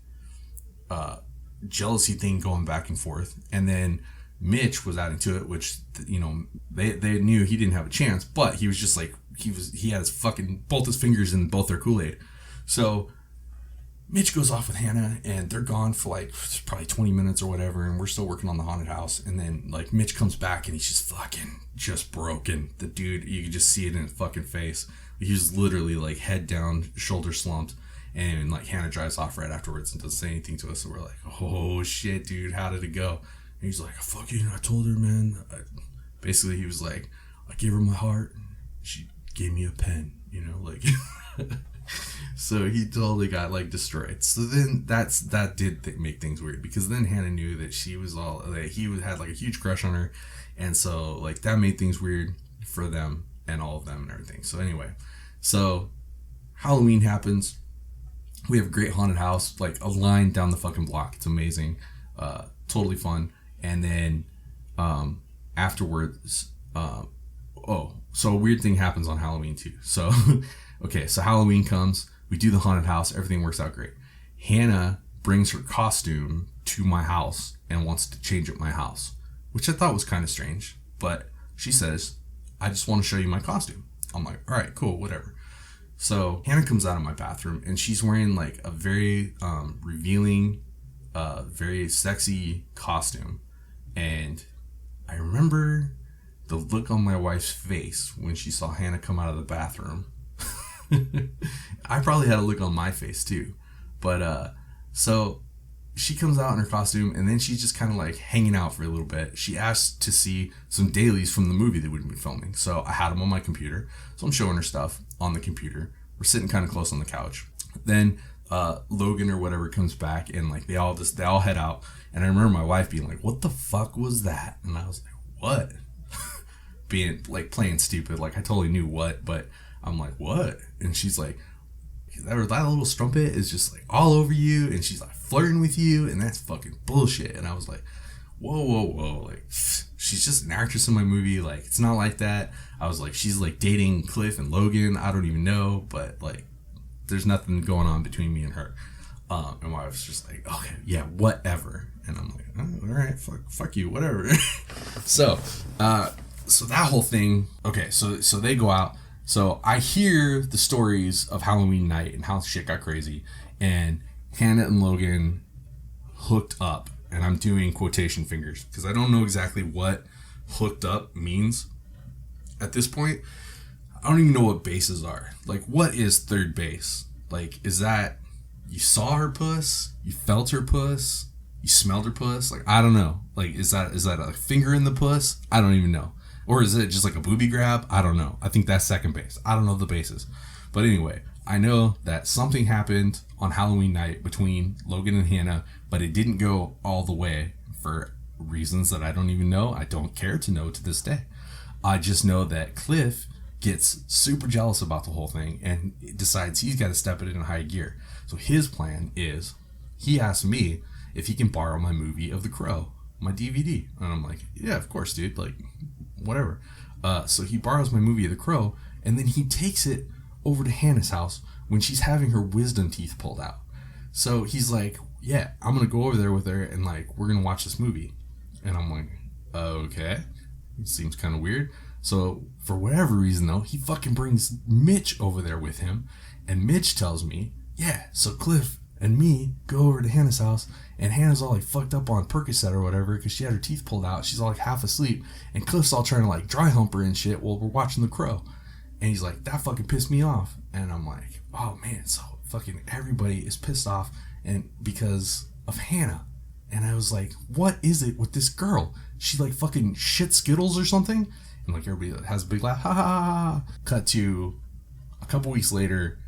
jealousy thing going back and forth. And then Mitch was adding to it, which, you know, they knew he didn't have a chance, but he was just like, he had both his fingers in both their Kool-Aid. So Mitch goes off with Hannah, and they're gone for like probably 20 minutes or whatever, and we're still working on the haunted house. And then like Mitch comes back, and he's just broken. The dude, you can just see it in his fucking face. He was literally like head down, shoulder slumped, and like Hannah drives off right afterwards and doesn't say anything to us. So we're like, oh shit, dude, how did it go? And he's like, fuck you, I told her, man. Basically, he was like, I gave her my heart. She gave me a pen, you know, like... So he totally got like destroyed. So then that did make things weird, because then Hannah knew that she was all that he had like a huge crush on her, and so like that made things weird for them and all of them and everything. So anyway, so Halloween happens. We have a great haunted house, like a line down the fucking block. It's amazing, totally fun. And then afterwards, so a weird thing happens on Halloween too. So okay, so Halloween comes. We do the haunted house. Everything works out great. Hannah brings her costume to my house and wants to change up my house, which I thought was kind of strange. But she says, I just want to show you my costume. I'm like, all right, cool, whatever. So Hannah comes out of my bathroom and she's wearing like a very revealing, very sexy costume. And I remember the look on my wife's face when she saw Hannah come out of the bathroom. I probably had a look on my face too. But so she comes out in her costume, and then she's just kind of like hanging out for a little bit. She asked to see some dailies from the movie that we'd been filming, so I had them on my computer. So I'm showing her stuff on the computer. We're sitting kind of close on the couch. Then Logan or whatever comes back, and like they all head out. And I remember my wife being like, "What the fuck was that?" And I was like, "What?" Being like playing stupid, like I totally knew what, but I'm like, "What?" And she's like, that little strumpet is just like all over you, and she's like flirting with you, and that's fucking bullshit. And I was like, whoa, like she's just an actress in my movie, like it's not like that. I was like, she's like dating Cliff and Logan, I don't even know, but like there's nothing going on between me and her. And my wife's just like, okay, yeah, whatever. And I'm like, oh, all right, fuck you, whatever. So that whole thing, okay, so they go out. So I hear the stories of Halloween night and how shit got crazy, and Hannah and Logan hooked up, and I'm doing quotation fingers because I don't know exactly what hooked up means at this point. I don't even know what bases are. Like, what is third base? Like, is that you saw her puss, you felt her puss, you smelled her puss? Like, I don't know. Like, is that a finger in the puss? I don't even know. Or is it just like a booby grab? I don't know. I think that's second base. I don't know the bases. But anyway, I know that something happened on Halloween night between Logan and Hannah, but it didn't go all the way for reasons that I don't even know. I don't care to know to this day. I just know that Cliff gets super jealous about the whole thing and decides he's got to step it in high gear. So his plan is he asks me if he can borrow my movie of The Crow, my DVD. And I'm like, yeah, of course, dude. Like, whatever. So he borrows my movie of The Crow, and then he takes it over to Hannah's house when she's having her wisdom teeth pulled out. So he's like, yeah, I'm gonna go over there with her, and like we're gonna watch this movie. And I'm like, okay, it seems kind of weird. So for whatever reason though, he fucking brings Mitch over there with him, and Mitch tells me, yeah, so Cliff and me go over to Hannah's house, and Hannah's all like fucked up on Percocet or whatever because she had her teeth pulled out. She's all like half asleep, and Cliff's all trying to like dry hump her and shit while we're watching The Crow. And he's like, that fucking pissed me off. And I'm like, oh man, so fucking everybody is pissed off and because of Hannah. And I was like, what is it with this girl? She like fucking shit Skittles or something? And like everybody has a big laugh, ha ha ha ha. Cut to a couple weeks later,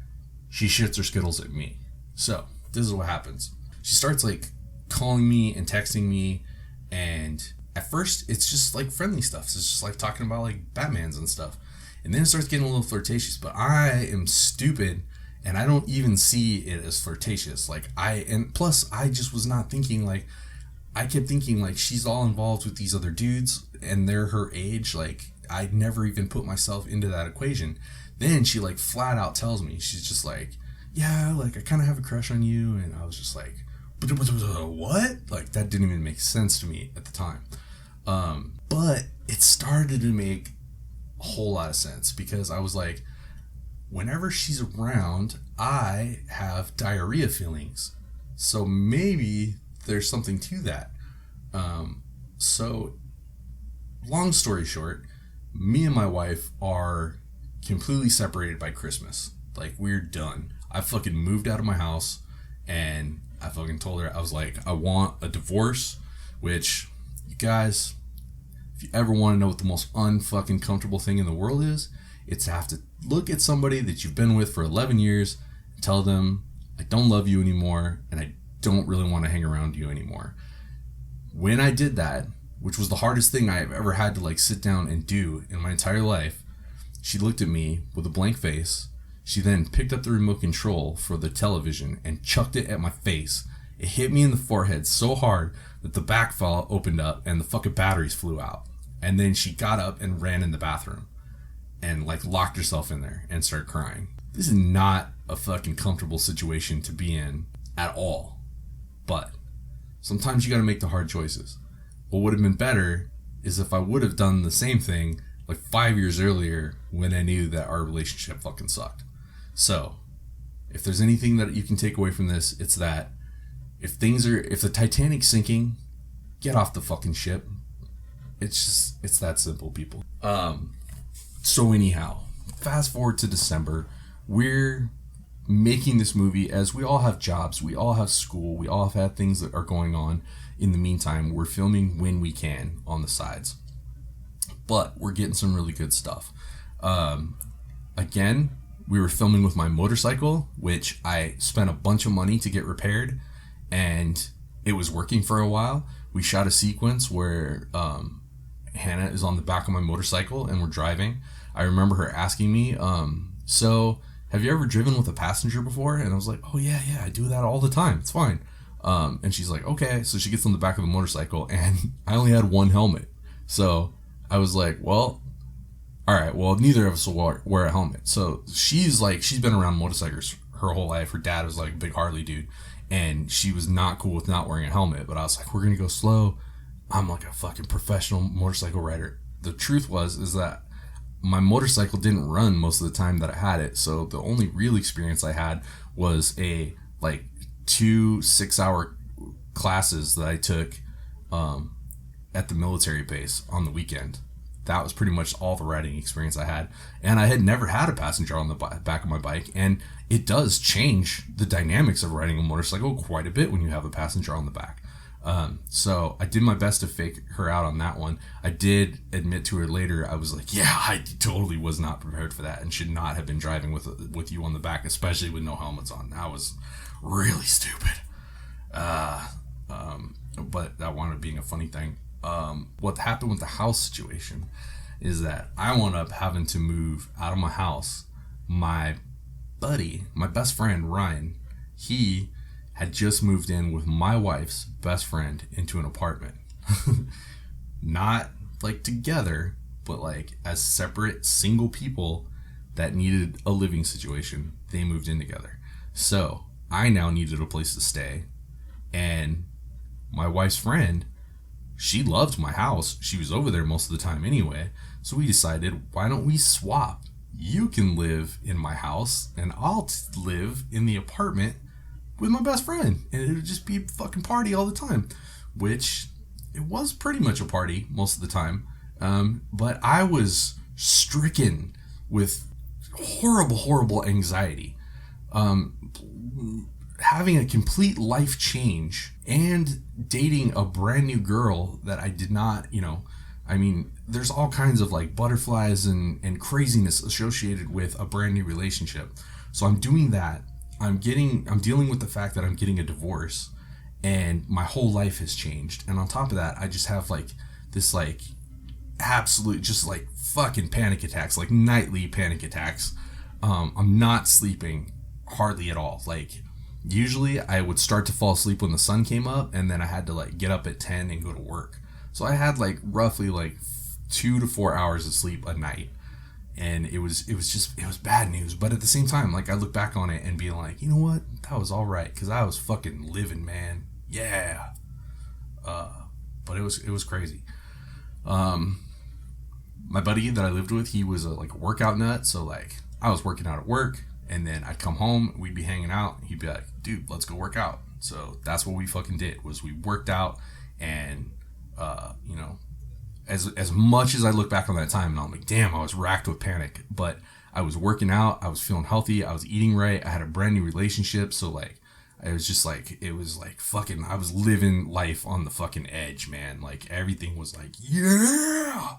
she shits her Skittles at me. So this is what happens. She starts like calling me and texting me, and at first it's just like friendly stuff. So it's just like talking about like Batmans and stuff. And then it starts getting a little flirtatious, but I am stupid and I don't even see it as flirtatious. Plus I just was not thinking like, I kept thinking like she's all involved with these other dudes and they're her age. Like I never even put myself into that equation. Then she like flat out tells me, she's just like, yeah, like I kind of have a crush on you. And I was just like, what? Like that didn't even make sense to me at the time. But it started to make a whole lot of sense because I was like, whenever she's around, I have diarrhea feelings. So maybe there's something to that. So long story short, me and my wife are completely separated by Christmas. Like we're done. I fucking moved out of my house and I fucking told her, I was like, I want a divorce, which You guys, if you ever want to know what the most unfucking comfortable thing in the world is, it's to have to look at somebody that you've been with for 11 years and tell them, I don't love you anymore and I don't really want to hang around you anymore. When I did that, which was the hardest thing I've ever had to sit down and do in my entire life, she looked at me with a blank face. She then picked up the remote control for the television and chucked it at my face. It hit me in the forehead so hard that the back fell opened up and the fucking batteries flew out. And then she got up and ran in the bathroom and locked herself in there and started crying. This is not a fucking comfortable situation to be in at all. But sometimes you gotta make the hard choices. What would have been better is if I would have done the same thing 5 years earlier when I knew that our relationship fucking sucked. So, if there's anything that you can take away from this, it's that if the Titanic's sinking, get off the fucking ship. It's that simple, people. So anyhow, fast forward to December. We're making this movie as we all have jobs, we all have school, we all have had things that are going on. In the meantime, we're filming when we can on the sides. But we're getting some really good stuff. Again, we were filming with my motorcycle, which I spent a bunch of money to get repaired, and it was working for a while. We shot a sequence where Hannah is on the back of my motorcycle and we're driving. I remember her asking me, so have you ever driven with a passenger before? And I was like, oh yeah, I do that all the time. It's fine. And she's like, okay. So she gets on the back of the motorcycle and I only had one helmet. So I was like, well, all right, well, neither of us will wear a helmet. So she's been around motorcycles her whole life. Her dad was a big Harley dude, and she was not cool with not wearing a helmet. But I was like, we're going to go slow. I'm a fucking professional motorcycle rider. The truth is that my motorcycle didn't run most of the time that I had it. So the only real experience I had was a 2 6-hour classes that I took at the military base on the weekend. That was pretty much all the riding experience I had. And I had never had a passenger on the back of my bike. And it does change the dynamics of riding a motorcycle quite a bit when you have a passenger on the back. So I did my best to fake her out on that one. I did admit to her later, I was like, yeah, I totally was not prepared for that and should not have been driving with you on the back, especially with no helmets on. That was really stupid. But that wound up being a funny thing. What happened with the house situation is that I wound up having to move out of my house. My buddy, my best friend, Ryan, he had just moved in with my wife's best friend into an apartment. Not together, but as separate single people that needed a living situation. They moved in together. So I now needed a place to stay. And my wife's friend, she loved my house. She was over there most of the time anyway. So we decided, why don't we swap? You can live in my house and I'll live in the apartment with my best friend. And it'll just be a fucking party all the time. Which, it was pretty much a party most of the time. But I was stricken with horrible anxiety. Having a complete life change and dating a brand new girl that I did not, there's all kinds of butterflies and craziness associated with a brand new relationship. So I'm doing that. I'm dealing with the fact that I'm getting a divorce and my whole life has changed. And on top of that, I just have this absolute just fucking panic attacks, nightly panic attacks. I'm not sleeping hardly at all. Usually I would start to fall asleep when the sun came up, and then I had to get up at 10 and go to work. So I had roughly 2 to 4 hours of sleep a night, and it was bad news. But at the same time, I look back on it and be like, you know what, that was all right, because I was fucking living, man. Yeah. But it was crazy. My buddy that I lived with, he was a workout nut, so I was working out at work. And then I'd come home, we'd be hanging out, he'd be like, dude, let's go work out. So that's what we fucking did, was we worked out. And, as much as I look back on that time, and I'm like, damn, I was racked with panic. But I was working out, I was feeling healthy, I was eating right, I had a brand new relationship. So, it was just like, it was like fucking, I was living life on the fucking edge, man. Like everything was like, yeah.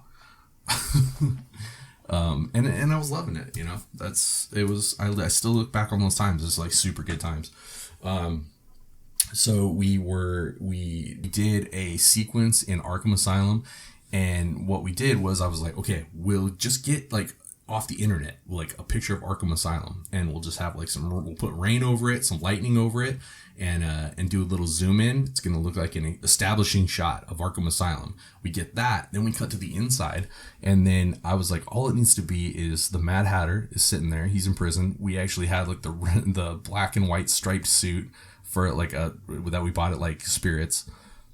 And I was loving it, you know. I still look back on those times. It's like super good times. So we did a sequence in Arkham Asylum, and what we did was I was like, okay, we'll just get like off the internet like a picture of Arkham Asylum, and we'll just have like we'll put rain over it, some lightning over it, and do a little zoom in. It's gonna look like an establishing shot of Arkham Asylum. We get that, then we cut to the inside, and then I was like, all it needs to be is the Mad Hatter is sitting there. He's in prison. We actually had like the black and white striped suit for like that we bought at like Spirits,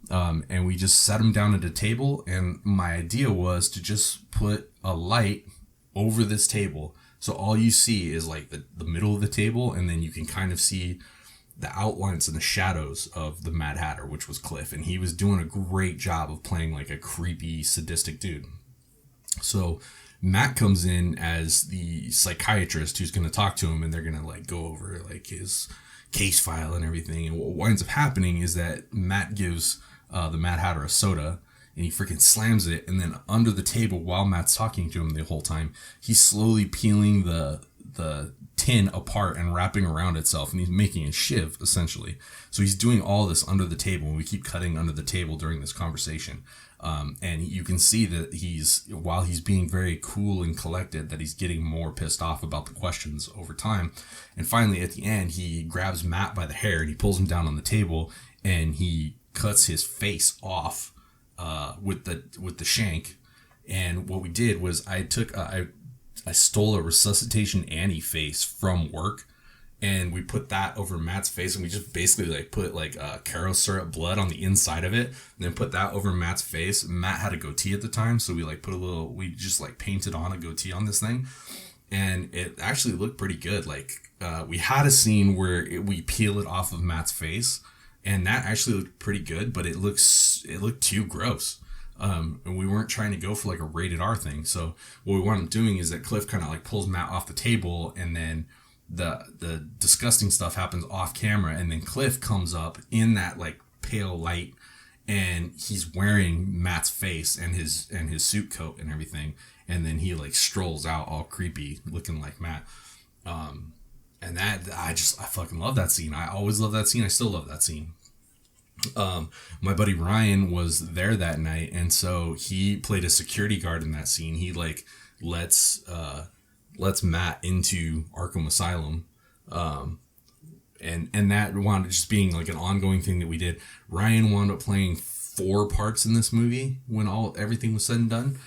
and we just set him down at a table. And my idea was to just put a light over this table, so all you see is like the middle of the table, and then you can kind of see the outlines and the shadows of the Mad Hatter, which was Cliff, and he was doing a great job of playing like a creepy, sadistic dude. So Matt comes in as the psychiatrist who's going to talk to him, and they're going to like go over like his case file and everything. And what winds up happening is that Matt gives the Mad Hatter a soda, and he freaking slams it, and then under the table while Matt's talking to him the whole time, he's slowly peeling the tin apart and wrapping around itself, and he's making a shiv essentially. So he's doing all this under the table, and we keep cutting under the table during this conversation. And you can see that while he's being very cool and collected, that he's getting more pissed off about the questions over time. And finally at the end, he grabs Matt by the hair and he pulls him down on the table, and he cuts his face off with the shank. And what we did was I stole a Resuscitation Annie face from work, and we put that over Matt's face, and we just basically like put like Caro syrup blood on the inside of it, and then put that over Matt's face. Matt had a goatee at the time, so we just like painted on a goatee on this thing, and it actually looked pretty good. Like we had a scene where we peel it off of Matt's face, and that actually looked pretty good, but it looked too gross. And we weren't trying to go for like a rated R thing. So what we wound up doing is that Cliff kind of like pulls Matt off the table, and then the disgusting stuff happens off camera, and then Cliff comes up in that like pale light, and he's wearing Matt's face and his suit coat and everything, and then he like strolls out all creepy looking like Matt. And that I fucking love that scene. I always love that scene. I still love that scene. My buddy Ryan was there that night, and so he played a security guard in that scene. He like lets Matt into Arkham Asylum, and that wound up just being like an ongoing thing that we did. Ryan wound up playing 4 parts in this movie when everything was said and done.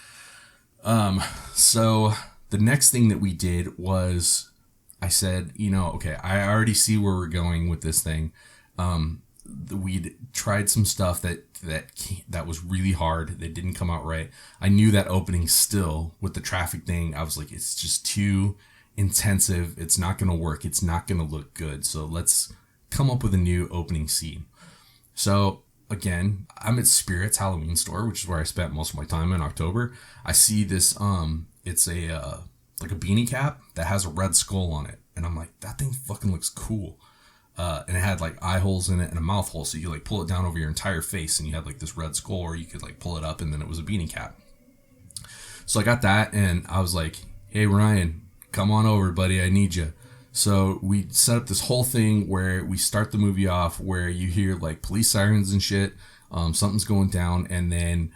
So the next thing that we did was I said, okay, I already see where we're going with this thing. We'd tried some stuff that was really hard, that didn't come out right. I knew that opening still with the traffic thing. I was like, it's just too intensive. It's not going to work. It's not going to look good. So let's come up with a new opening scene. So again, I'm at Spirit's Halloween store, which is where I spent most of my time in October. I see this, it's like a beanie cap that has a red skull on it. And I'm like, that thing fucking looks cool. And it had like eye holes in it and a mouth hole, so you like pull it down over your entire face, and you had like this red skull, or you could like pull it up, and then it was a beanie cap. So I got that, and I was like, hey Ryan, come on over, buddy, I need you. So we set up this whole thing where we start the movie off where you hear like police sirens and shit, something's going down, and then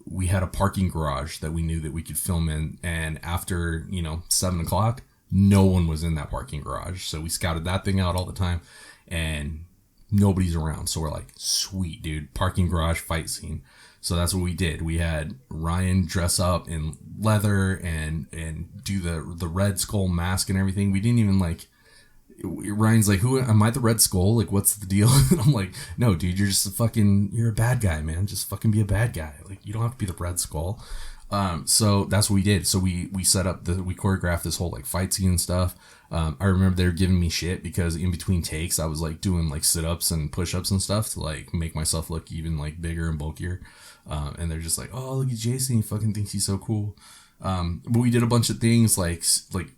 we had a parking garage that we knew that we could film in, and after 7:00, no one was in that parking garage. So we scouted that thing out all the time, and nobody's around. So we're like, sweet, dude, parking garage fight scene. So that's what we did. We had Ryan dress up in leather and do the Red Skull mask and everything. We didn't even like, Ryan's like, who am I, the Red Skull? Like, what's the deal? And I'm like, no, dude, you're a bad guy, man. Just fucking be a bad guy. Like, you don't have to be the Red Skull. So that's what we did. So we set up we choreographed this whole like fight scene and stuff. I remember they were giving me shit because in between takes I was like doing like sit-ups and push-ups and stuff to like make myself look even like bigger and bulkier. And they're just like, oh, look at Jason, he fucking thinks he's so cool. But we did a bunch of things like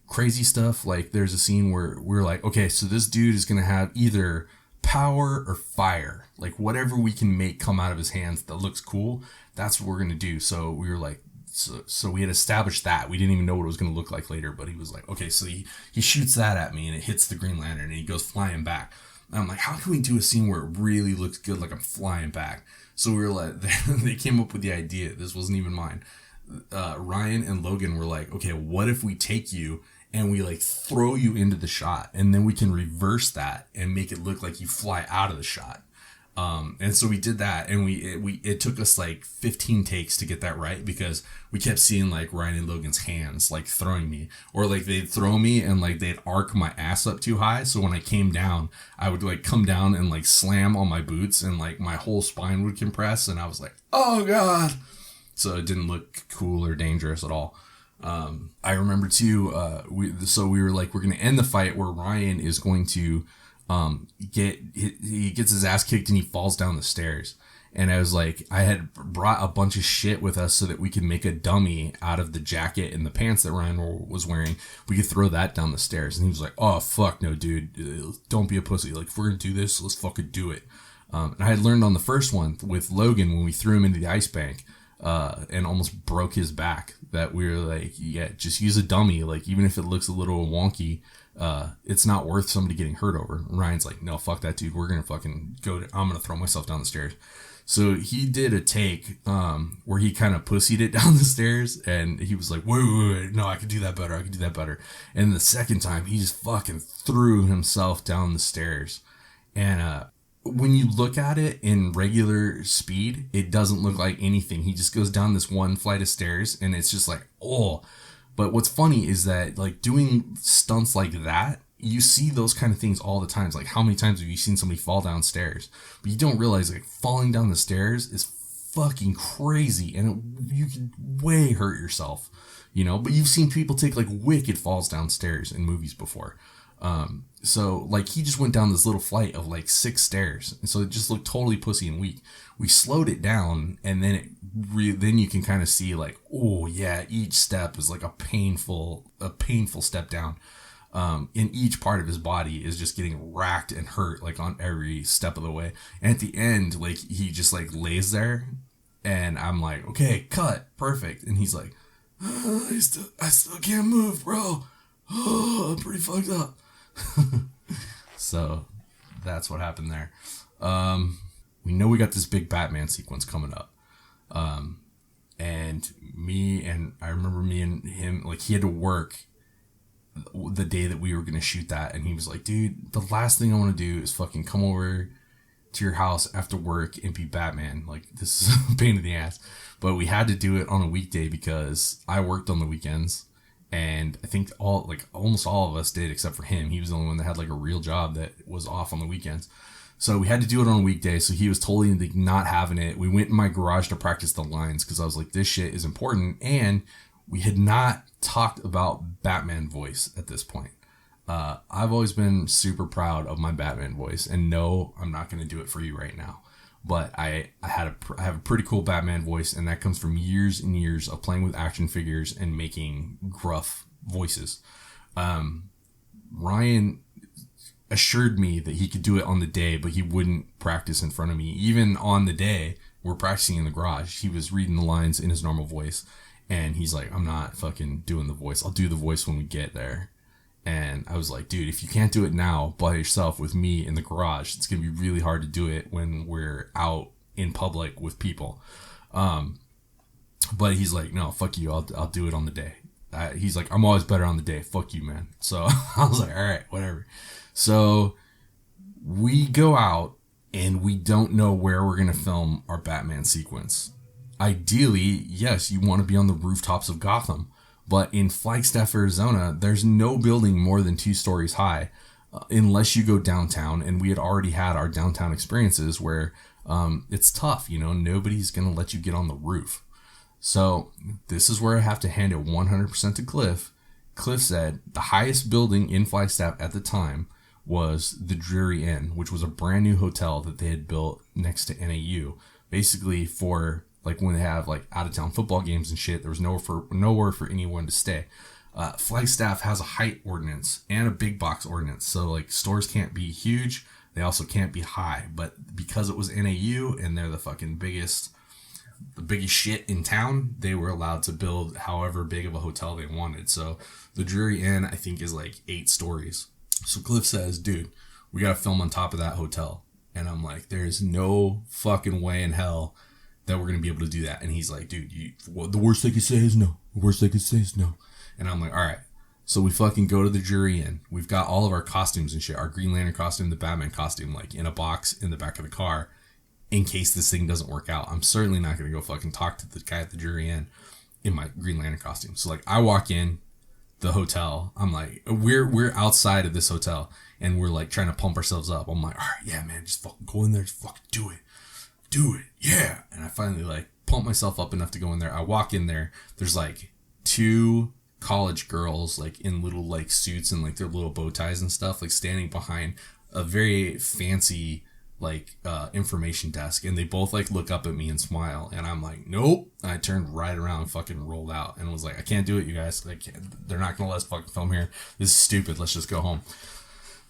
crazy stuff. Like there's a scene where we're like, okay, so this dude is going to have either power or fire, like whatever we can make come out of his hands that looks cool. That's what we're going to do. So we were like, so we had established that. We didn't even know what it was going to look like later, but he was like, okay, so he shoots that at me and it hits the Green Lantern and he goes flying back. And I'm like, how can we do a scene where it really looks good, like I'm flying back? So we were like, they came up with the idea. This wasn't even mine. Ryan and Logan were like, okay, what if we take you and we like throw you into the shot and then we can reverse that and make it look like you fly out of the shot. And so we did that, and it took us like 15 takes to get that right, because we kept seeing like Ryan and Logan's hands like throwing me, or like they'd throw me and like they'd arc my ass up too high. So when I came down, I would like come down and like slam on my boots and like my whole spine would compress. And I was like, oh God. So it didn't look cool or dangerous at all. I remember too, we were like, we're going to end the fight where Ryan is going to, he gets his ass kicked and he falls down the stairs. And I was like, I had brought a bunch of shit with us so that we could make a dummy out of the jacket and the pants that Ryan was wearing. We could throw that down the stairs. And he was like, oh, fuck no, dude. Don't be a pussy. Like, if we're going to do this, let's fucking do it. And I had learned on the first one with Logan when we threw him into the ice bank, and almost broke his back, that we were like, yeah, just use a dummy. Like, even if it looks a little wonky, it's not worth somebody getting hurt over. Ryan's like, no, fuck that, dude. We're going to fucking I'm going to throw myself down the stairs. So he did a take, where he kind of pussied it down the stairs, and he was like, wait, no, I could do that better. And the second time he just fucking threw himself down the stairs. And, when you look at it in regular speed, it doesn't look like anything. He just goes down this one flight of stairs and it's just like, oh. But what's funny is that like doing stunts like that, you see those kind of things all the time. Like, how many times have you seen somebody fall downstairs? But you don't realize like falling down the stairs is fucking crazy, and you can way hurt yourself, you know. But you've seen people take like wicked falls downstairs in movies before. So like he just went down this little flight of like 6 stairs, and so it just looked totally pussy and weak. We slowed it down, and then then you can kind of see like, oh yeah, each step is like a painful step down. In each part of his body is just getting racked and hurt like on every step of the way. And at the end, like he just like lays there, and I'm like, okay, cut, perfect. And he's like, oh, I still can't move, bro. Oh, I'm pretty fucked up. So that's what happened there. We know we got this big Batman sequence coming up. And I remember me and him, like he had to work the day that we were going to shoot that. And he was like, dude, the last thing I want to do is fucking come over to your house after work and be Batman. Like, this is a pain in the ass. But we had to do it on a weekday because I worked on the weekends. And I think almost all of us did except for him. He was the only one that had like a real job that was off on the weekends. So we had to do it on a weekday. So he was totally like not having it. We went in my garage to practice the lines because I was like, this shit is important. And we had not talked about Batman voice at this point. I've always been super proud of my Batman voice, and no, I'm not going to do it for you right now. But I have a pretty cool Batman voice, and that comes from years and years of playing with action figures and making gruff voices. Ryan assured me that he could do it on the day, but he wouldn't practice in front of me. Even on the day we're practicing in the garage, he was reading the lines in his normal voice, and he's like, I'm not fucking doing the voice. I'll do the voice when we get there. And I was like, dude, if you can't do it now by yourself with me in the garage, it's going to be really hard to do it when we're out in public with people. But he's like, no, fuck you. I'll do it on the day. He's like, I'm always better on the day. Fuck you, man. So I was like, all right, whatever. So we go out and we don't know where we're going to film our Batman sequence. Ideally, yes, you want to be on the rooftops of Gotham. But in Flagstaff, Arizona, there's no building more than 2 stories high unless you go downtown. And we had already had our downtown experiences where it's tough. You know, nobody's going to let you get on the roof. So this is where I have to hand it 100% to Cliff. Cliff said the highest building in Flagstaff at the time was the Drury Inn, which was a brand new hotel that they had built next to NAU, basically for Like when they have like out of town football games and shit, there was nowhere for anyone to stay. Flagstaff has a height ordinance and a big box ordinance. So like stores can't be huge. They also can't be high, but because it was NAU and they're the biggest shit in town, they were allowed to build however big of a hotel they wanted. So the Drury Inn, I think, is like 8 stories. So Cliff says, dude, we got to film on top of that hotel. And I'm like, there's no fucking way in hell that we're going to be able to do that. And he's like, dude, the worst they can say is no. The worst they can say is no. And I'm like, all right. So we fucking go to the Drury Inn. We've got all of our costumes and shit. Our Green Lantern costume, the Batman costume, like in a box in the back of the car in case this thing doesn't work out. I'm certainly not going to go fucking talk to the guy at the Drury Inn in my Green Lantern costume. So like I walk in the hotel. I'm like, we're outside of this hotel and we're like trying to pump ourselves up. I'm like, all right, yeah, man, just fucking go in there. Just fucking do it. Yeah. And I finally like pump myself up enough to go in there. I walk in there. There's like 2 college girls like in little like suits and like their little bow ties and stuff, like standing behind a very fancy like information desk, and they both like look up at me and smile, and I'm like, nope. And I turned right around and fucking rolled out and was like, I can't do it, you guys. Like, they're not gonna let us fucking film here. This is stupid. Let's just go home.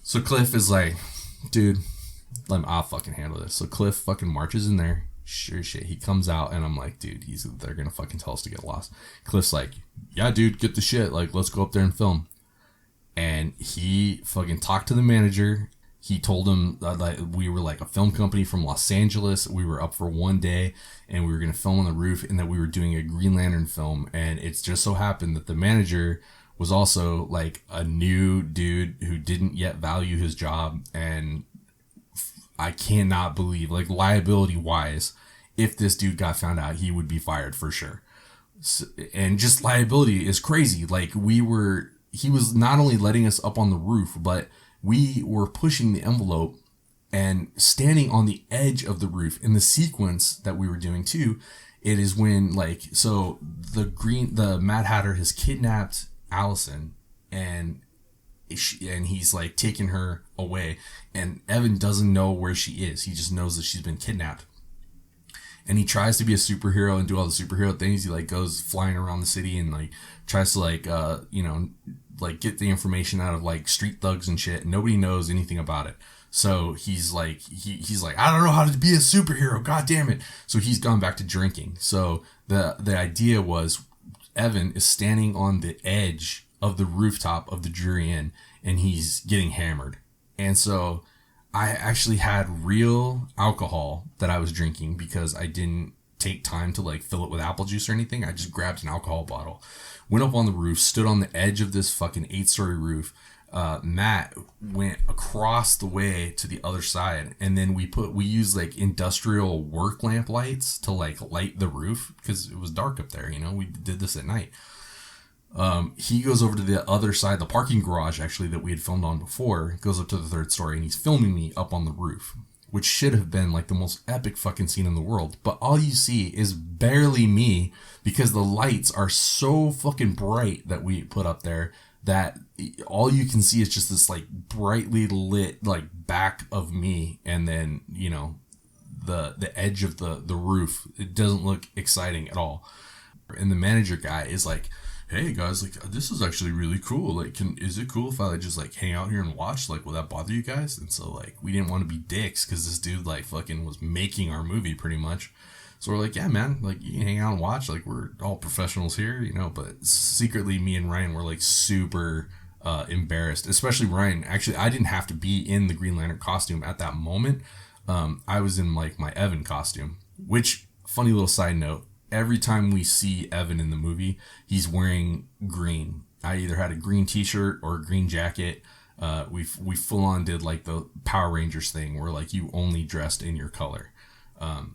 So Cliff is like, dude, I'll fucking handle this. So Cliff fucking marches in there. Sure shit. He comes out and I'm like, dude, they're gonna fucking tell us to get lost. Cliff's like, yeah, dude, get the shit. Like, let's go up there and film. And he fucking talked to the manager. He told him that we were like a film company from Los Angeles. We were up for 1 day and we were going to film on the roof, and that we were doing a Green Lantern film. And it's just so happened that the manager was also like a new dude who didn't yet value his job. And I cannot believe, like, liability wise, if this dude got found out, he would be fired for sure. So, and just liability is crazy. Like, he was not only letting us up on the roof, but we were pushing the envelope and standing on the edge of the roof. In the sequence that we were doing too, it is when like, so the Mad Hatter has kidnapped Allison and he's like taking her away, and Evan doesn't know where she is. He just knows that she's been kidnapped. And he tries to be a superhero and do all the superhero things. He like goes flying around the city and like tries to like, like get the information out of like street thugs and shit. And nobody knows anything about it. So he's like, he's like, I don't know how to be a superhero. God damn it. So he's gone back to drinking. So the idea was Evan is standing on the edge of the rooftop of the Drury Inn and he's getting hammered. And so I actually had real alcohol that I was drinking because I didn't take time to like fill it with apple juice or anything. I just grabbed an alcohol bottle, went up on the roof, stood on the edge of this fucking 8-story roof. Matt went across the way to the other side, and then we used like industrial work lamp lights to like light the roof because it was dark up there. You know, we did this at night. He goes over to the other side, the parking garage actually that we had filmed on before, goes up to the 3rd story, and he's filming me up on the roof, which should have been like the most epic fucking scene in the world. But all you see is barely me because the lights are so fucking bright that we put up there that all you can see is just this like brightly lit like back of me, and then, you know, the edge of the roof. It doesn't look exciting at all. And the manager guy is like, hey guys, like, this is actually really cool. Like, is it cool if I just like hang out here and watch? Like, will that bother you guys? And so like, we didn't want to be dicks because this dude like fucking was making our movie pretty much. So we're like, yeah, man, like, you can hang out and watch. Like, we're all professionals here, you know. But secretly, me and Ryan were like super embarrassed, especially Ryan. Actually, I didn't have to be in the Green Lantern costume at that moment. I was in like my Evan costume, which, funny little side note, every time we see Evan in the movie, he's wearing green. I either had a green t-shirt or a green jacket. We full on did like the Power Rangers thing where like you only dressed in your color.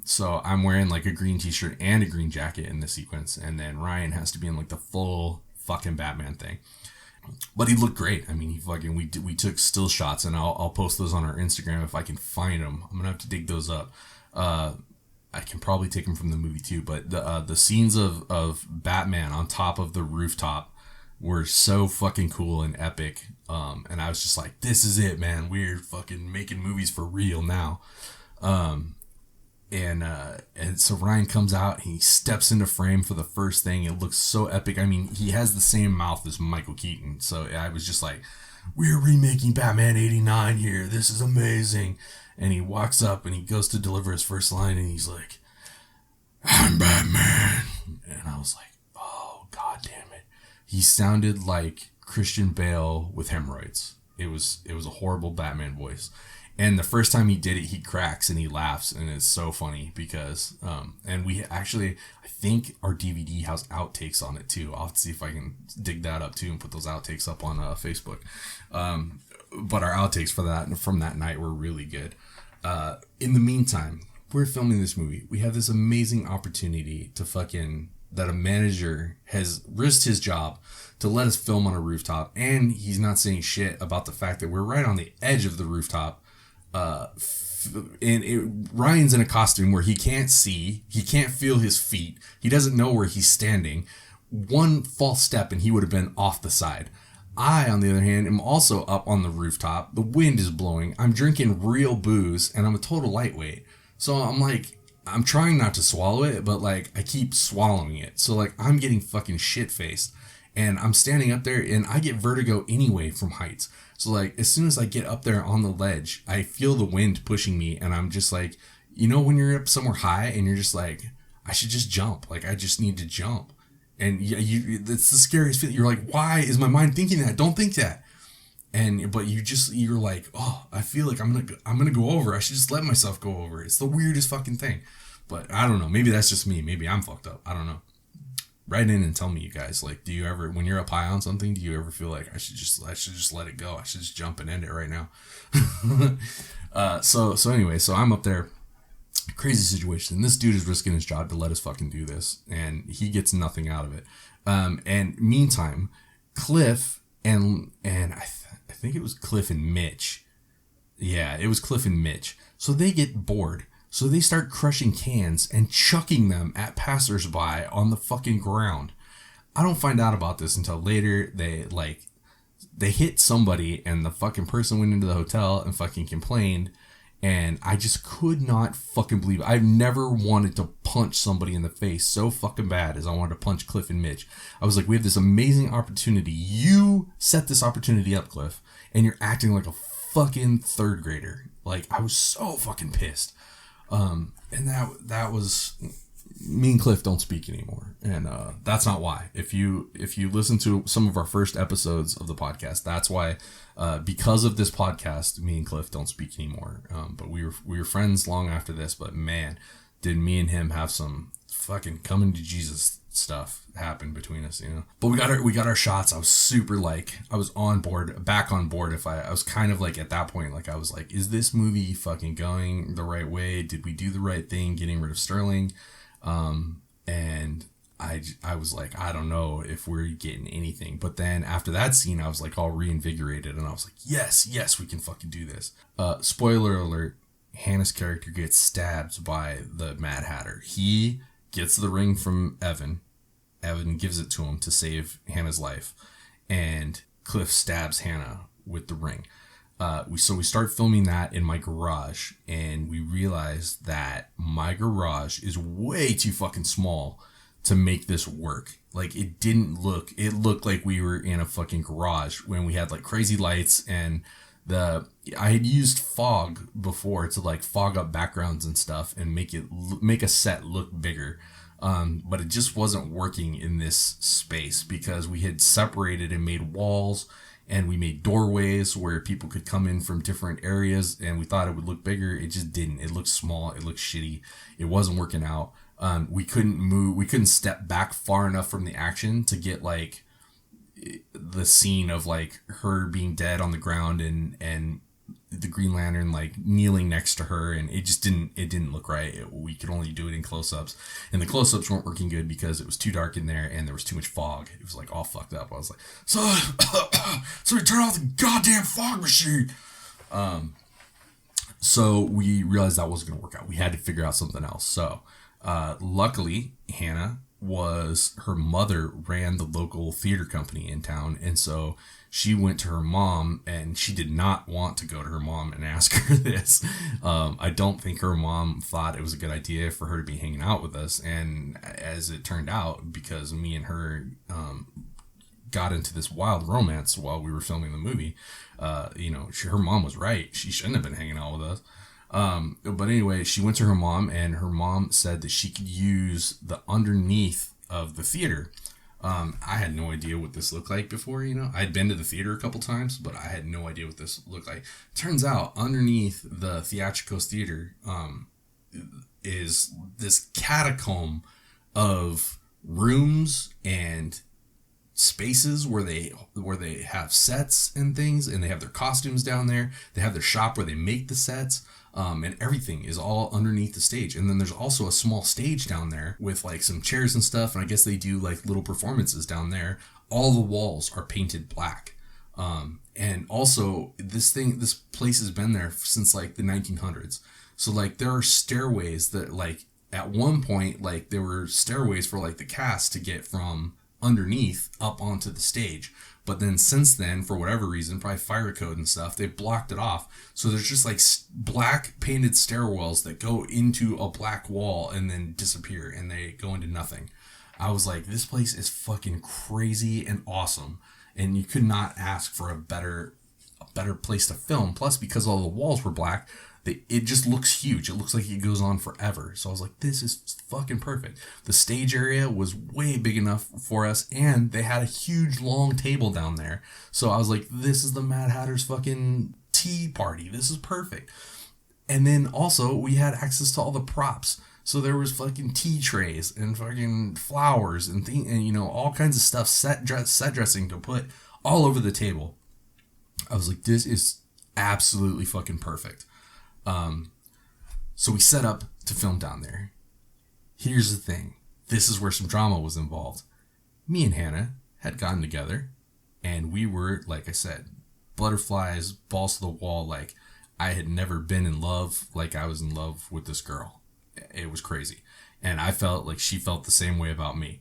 So I'm wearing like a green t-shirt and a green jacket in this sequence. And then Ryan has to be in like the full fucking Batman thing. But he looked great. I mean, we took still shots, and I'll post those on our Instagram if I can find them. I'm gonna have to dig those up. I can probably take them from the movie too, but the scenes of Batman on top of the rooftop were so fucking cool and epic. And I was just like, this is it, man. We're fucking making movies for real now. And so Ryan comes out, he steps into frame for the first thing. It looks so epic. I mean, he has the same mouth as Michael Keaton. So I was just like, we're remaking Batman 89 here. This is amazing. And he walks up and he goes to deliver his first line and he's like, I'm Batman. And I was like, oh, God damn it. He sounded like Christian Bale with hemorrhoids. It was a horrible Batman voice. And the first time he did it, he cracks and he laughs, and it's so funny because, and we actually, I think our DVD has outtakes on it too. I'll have to see if I can dig that up too and put those outtakes up on Facebook. But our outtakes from that night were really good. In the meantime, we're filming this movie. We have this amazing opportunity that a manager has risked his job to let us film on a rooftop, and he's not saying shit about the fact that we're right on the edge of the rooftop. Ryan's in a costume where he can't see, he can't feel his feet, he doesn't know where he's standing. One false step and he would have been off the side. I, on the other hand, am also up on the rooftop. The wind is blowing. I'm drinking real booze and I'm a total lightweight. So I'm like, I'm trying not to swallow it, but like I keep swallowing it. So like I'm getting fucking shit faced and I'm standing up there and I get vertigo anyway from heights. So like as soon as I get up there on the ledge, I feel the wind pushing me and I'm just like, you know, when you're up somewhere high and you're just like, I should just jump. Like I just need to jump. And that's the scariest feeling. You're like, why is my mind thinking that? Don't think that. But you're like, oh, I feel like I'm gonna go over. I should just let myself go over. It's the weirdest fucking thing. But I don't know. Maybe that's just me. Maybe I'm fucked up. I don't know. Write in and tell me, you guys. Like, do you ever, when you're up high on something, do you ever feel like I should just let it go? I should just jump and end it right now. So anyway, so I'm up there. Crazy situation. This dude is risking his job to let us fucking do this, and he gets nothing out of it. And meantime, Cliff and I think it was Cliff and Mitch. Yeah, it was Cliff and Mitch. So they get bored. So they start crushing cans and chucking them at passersby on the fucking ground. I don't find out about this until later. They hit somebody and the fucking person went into the hotel and fucking complained. And I just could not fucking believe it. I've never wanted to punch somebody in the face so fucking bad as I wanted to punch Cliff and Mitch. I was like, we have this amazing opportunity. You set this opportunity up, Cliff, and you're acting like a fucking third grader. Like, I was so fucking pissed. And that was, me and Cliff don't speak anymore. And that's not why. If you listen to some of our first episodes of the podcast, that's why. Because of this podcast, me and Cliff don't speak anymore. But we were friends long after this. But man, did me and him have some fucking coming to Jesus stuff happen between us, you know. But we got our shots. I was super I was on board, back on board. I was kind of like at that point, like I was like, is this movie fucking going the right way? Did we do the right thing getting rid of Sterling? And I was like, I don't know if we're getting anything. But then after that scene, I was like all reinvigorated and I was like, yes, we can fucking do this. Spoiler alert, Hannah's character gets stabbed by the Mad Hatter. He gets the ring from Evan. Evan gives it to him to save Hannah's life. And Cliff stabs Hannah with the ring. We start filming that in my garage, and we realize that my garage is way too fucking small to make this work. Like, it looked like we were in a fucking garage when we had like crazy lights, and I had used fog before to like fog up backgrounds and stuff and make a set look bigger. But it just wasn't working in this space because we had separated and made walls and we made doorways where people could come in from different areas, and we thought it would look bigger. It just didn't. It looked small. It looked shitty. It wasn't working out. We couldn't move. We couldn't step back far enough from the action to get like the scene of like her being dead on the ground and the Green Lantern like kneeling next to her, and it didn't look right. We could only do it in close-ups, and the close-ups weren't working good because it was too dark in there and there was too much fog. It was like all fucked up. I was like, so we turn off the goddamn fog machine. So we realized that wasn't gonna work out. We had to figure out something else. So luckily Hannah was her mother ran the local theater company in town, and so she went to her mom, and she did not want to go to her mom and ask her this. I don't think her mom thought it was a good idea for her to be hanging out with us, and as it turned out, because me and her got into this wild romance while we were filming the movie, her mom was right. She shouldn't have been hanging out with us. But anyway, she went to her mom, and her mom said that she could use the underneath of the theater. I had no idea what this looked like before, I'd been to the theater a couple times, but I had no idea what this looked like. Turns out underneath the Theatricals Theater, is this catacomb of rooms and spaces where they have sets and things, and they have their costumes down there. They have their shop where they make the sets. And everything is all underneath the stage. And then there's also a small stage down there with like some chairs and stuff. And I guess they do like little performances down there. All the walls are painted black. And also this place has been there since like the 1900s. So like there are stairways that like at one point, like there were stairways for like the cast to get from underneath up onto the stage. But then since then, for whatever reason, probably fire code and stuff, they've blocked it off. So there's just like black painted stairwells that go into a black wall and then disappear, and they go into nothing. I was like, this place is fucking crazy and awesome. And you could not ask for a better place to film. Plus, because all the walls were black, it just looks huge. It looks like it goes on forever. So I was like, this is fucking perfect. The stage area was way big enough for us, and they had a huge long table down there. So I was like, this is the Mad Hatter's fucking tea party. This is perfect. And then also we had access to all the props. So there was fucking tea trays and fucking flowers and all kinds of stuff, set dressing to put all over the table. I was like, this is absolutely fucking perfect. So we set up to film down there. Here's the thing. This is where some drama was involved. Me and Hannah had gotten together, and we were, like I said, butterflies, balls to the wall. Like I had never been in love like I was in love with this girl. It was crazy. And I felt like she felt the same way about me.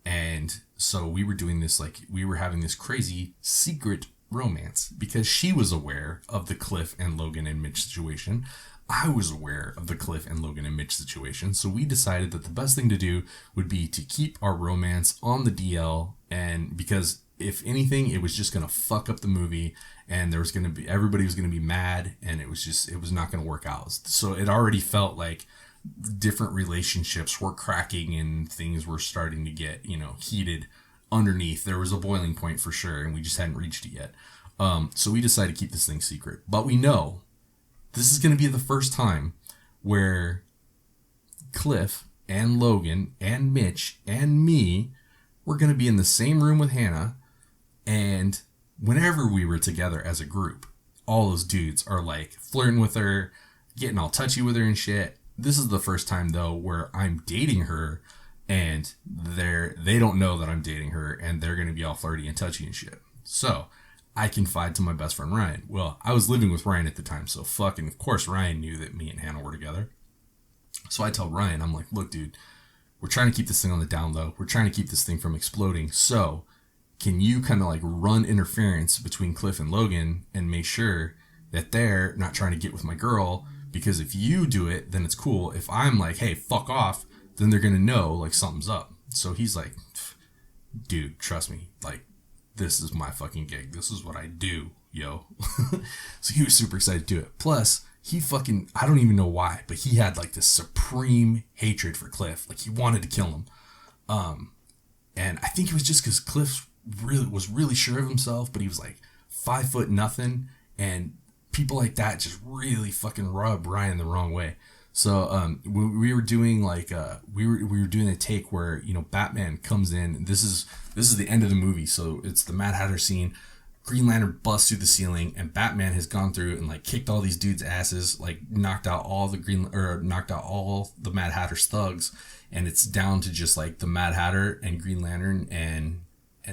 And so we were doing this, like we were having this crazy secret romance because she was aware of the Cliff and Logan and Mitch situation. I was aware of the Cliff and Logan and Mitch situation. So we decided that the best thing to do would be to keep our romance on the DL, and because if anything, it was just going to fuck up the movie, and everybody was going to be mad, and it was not going to work out. So it already felt like different relationships were cracking and things were starting to get, heated underneath. There was a boiling point for sure, and we just hadn't reached it yet. So we decided to keep this thing secret. But we know this is going to be the first time where Cliff and Logan and Mitch and me were going to be in the same room with Hannah. And whenever we were together as a group, all those dudes are like flirting with her, getting all touchy with her and shit. This is the first time though where I'm dating her, and they don't know that I'm dating her, and they're going to be all flirty and touchy and shit. So I confide to my best friend Ryan. Well, I was living with Ryan at the time, so fucking of course Ryan knew that me and Hannah were together. So I tell Ryan, I'm like, look dude, we're trying to keep this thing on the down low. We're trying to keep this thing from exploding. So can you kind of like run interference between Cliff and Logan and make sure that they're not trying to get with my girl? Because if you do it, then it's cool. If I'm like, hey, fuck off, then they're going to know like something's up. So he's like, dude, trust me. Like, this is my fucking gig. This is what I do, yo. So he was super excited to do it. Plus, I don't even know why, but he had like this supreme hatred for Cliff. Like he wanted to kill him. And I think it was just because Cliff was really sure of himself, but he was like 5'0", and people like that just really fucking rub Ryan the wrong way. So we were doing like we were doing a take where Batman comes in. This is the end of the movie, so it's the Mad Hatter scene. Green Lantern busts through the ceiling, and Batman has gone through and like kicked all these dudes' asses, like knocked out all the Mad Hatter's thugs, and it's down to just like the Mad Hatter and Green Lantern and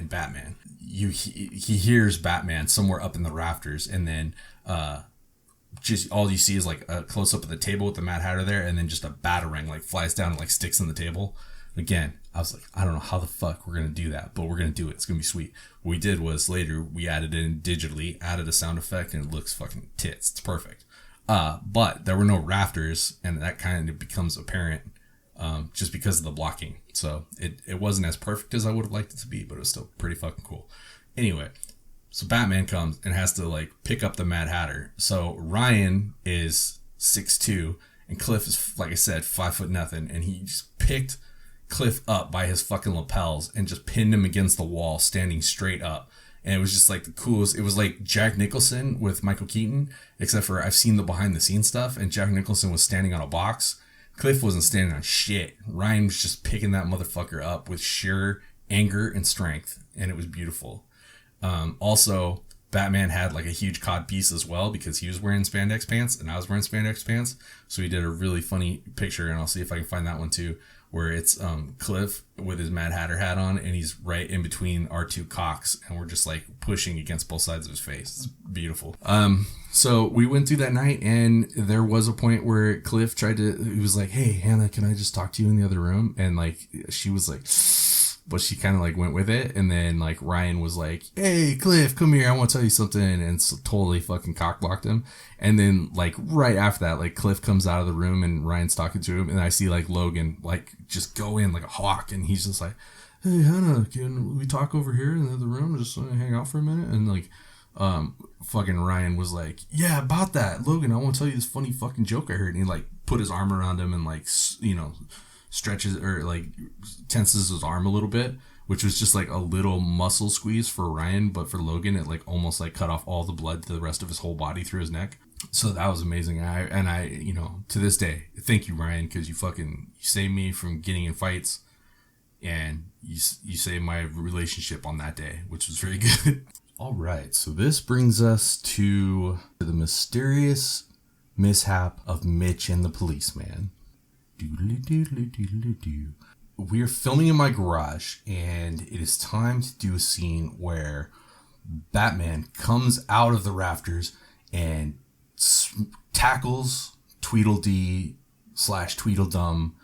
Batman. He hears Batman somewhere up in the rafters, and then just all you see is like a close up of the table with the Mad Hatter there, and then just a batarang like flies down and like sticks on the table. Again, I was like, I don't know how the fuck we're going to do that, but we're going to do it. It's going to be sweet. What we did was later we added it in digitally, added a sound effect, and it looks fucking tits. It's perfect. But there were no rafters, and that kind of becomes apparent just because of the blocking. So it wasn't as perfect as I would have liked it to be, but it was still pretty fucking cool. Anyway, so Batman comes and has to like pick up the Mad Hatter. So Ryan is 6'2", and Cliff is, like I said, 5'0", and he just picked Cliff up by his fucking lapels and just pinned him against the wall, standing straight up. And it was just like the coolest. It was like Jack Nicholson with Michael Keaton, except for I've seen the behind the scenes stuff, and Jack Nicholson was standing on a box. Cliff wasn't standing on shit. Ryan was just picking that motherfucker up with sheer anger and strength, and it was beautiful. Also, Batman had like a huge cod piece as well because he was wearing spandex pants and I was wearing spandex pants. So he did a really funny picture, and I'll see if I can find that one too, where it's Cliff with his Mad Hatter hat on, and he's right in between our two cocks, and we're just like pushing against both sides of his face. It's beautiful. So we went through that night, and there was a point where Cliff he was like, hey, Hannah, can I just talk to you in the other room? And like, she was like, but she kind of like went with it. And then like Ryan was like, hey, Cliff, come here, I want to tell you something. And so totally fucking cockblocked him. And then like right after that, like Cliff comes out of the room and Ryan's talking to him. And I see like Logan like just go in like a hawk. And he's just like, hey, Hannah, can we talk over here in the other room? Just hang out for a minute. And like, fucking Ryan was like, yeah, about that, Logan, I want to tell you this funny fucking joke I heard. And he like put his arm around him and like, you know, stretches or like tenses his arm a little bit, which was just like a little muscle squeeze for Ryan, but for Logan it like almost like cut off all the blood to the rest of his whole body through his neck. So that was amazing. I you know, to this day, thank you, Ryan, because you saved me from getting in fights, and you saved my relationship on that day, which was very good. All right, so this brings us to the mysterious mishap of Mitch and the policeman. We are filming in my garage, and it is time to do a scene where Batman comes out of the rafters and tackles Tweedledee / Tweedledum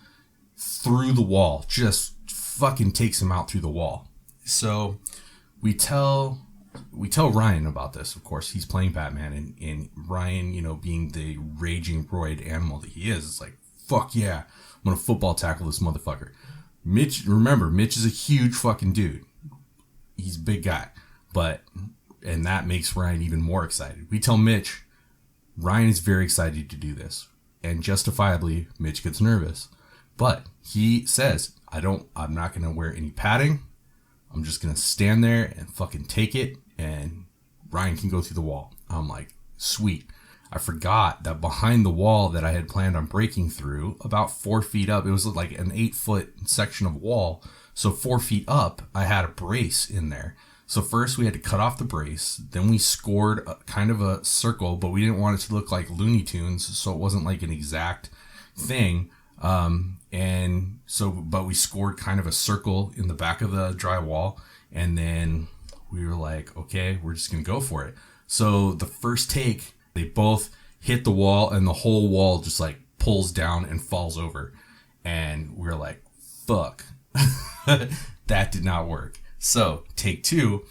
through the wall. Just fucking takes him out through the wall. So we tell Ryan about this. Of course, he's playing Batman, and Ryan, you know, being the raging roid animal that he is like, fuck yeah, I'm gonna football tackle this motherfucker. Mitch is a huge fucking dude. He's a big guy. And that makes Ryan even more excited. We tell Mitch, Ryan is very excited to do this. And justifiably, Mitch gets nervous. But he says, I'm not gonna wear any padding. I'm just gonna stand there and fucking take it, and Ryan can go through the wall. I'm like, sweet. I forgot that behind the wall that I had planned on breaking through, about 4 feet up, it was like an 8-foot section of wall. So 4 feet up, I had a brace in there. So first we had to cut off the brace. Then we scored kind of a circle, but we didn't want it to look like Looney Tunes. So it wasn't like an exact thing. But we scored kind of a circle in the back of the drywall. And then we were like, okay, we're just going to go for it. So the first take, they both hit the wall, and the whole wall just like pulls down and falls over. And we're like, fuck, that did not work. So take 2,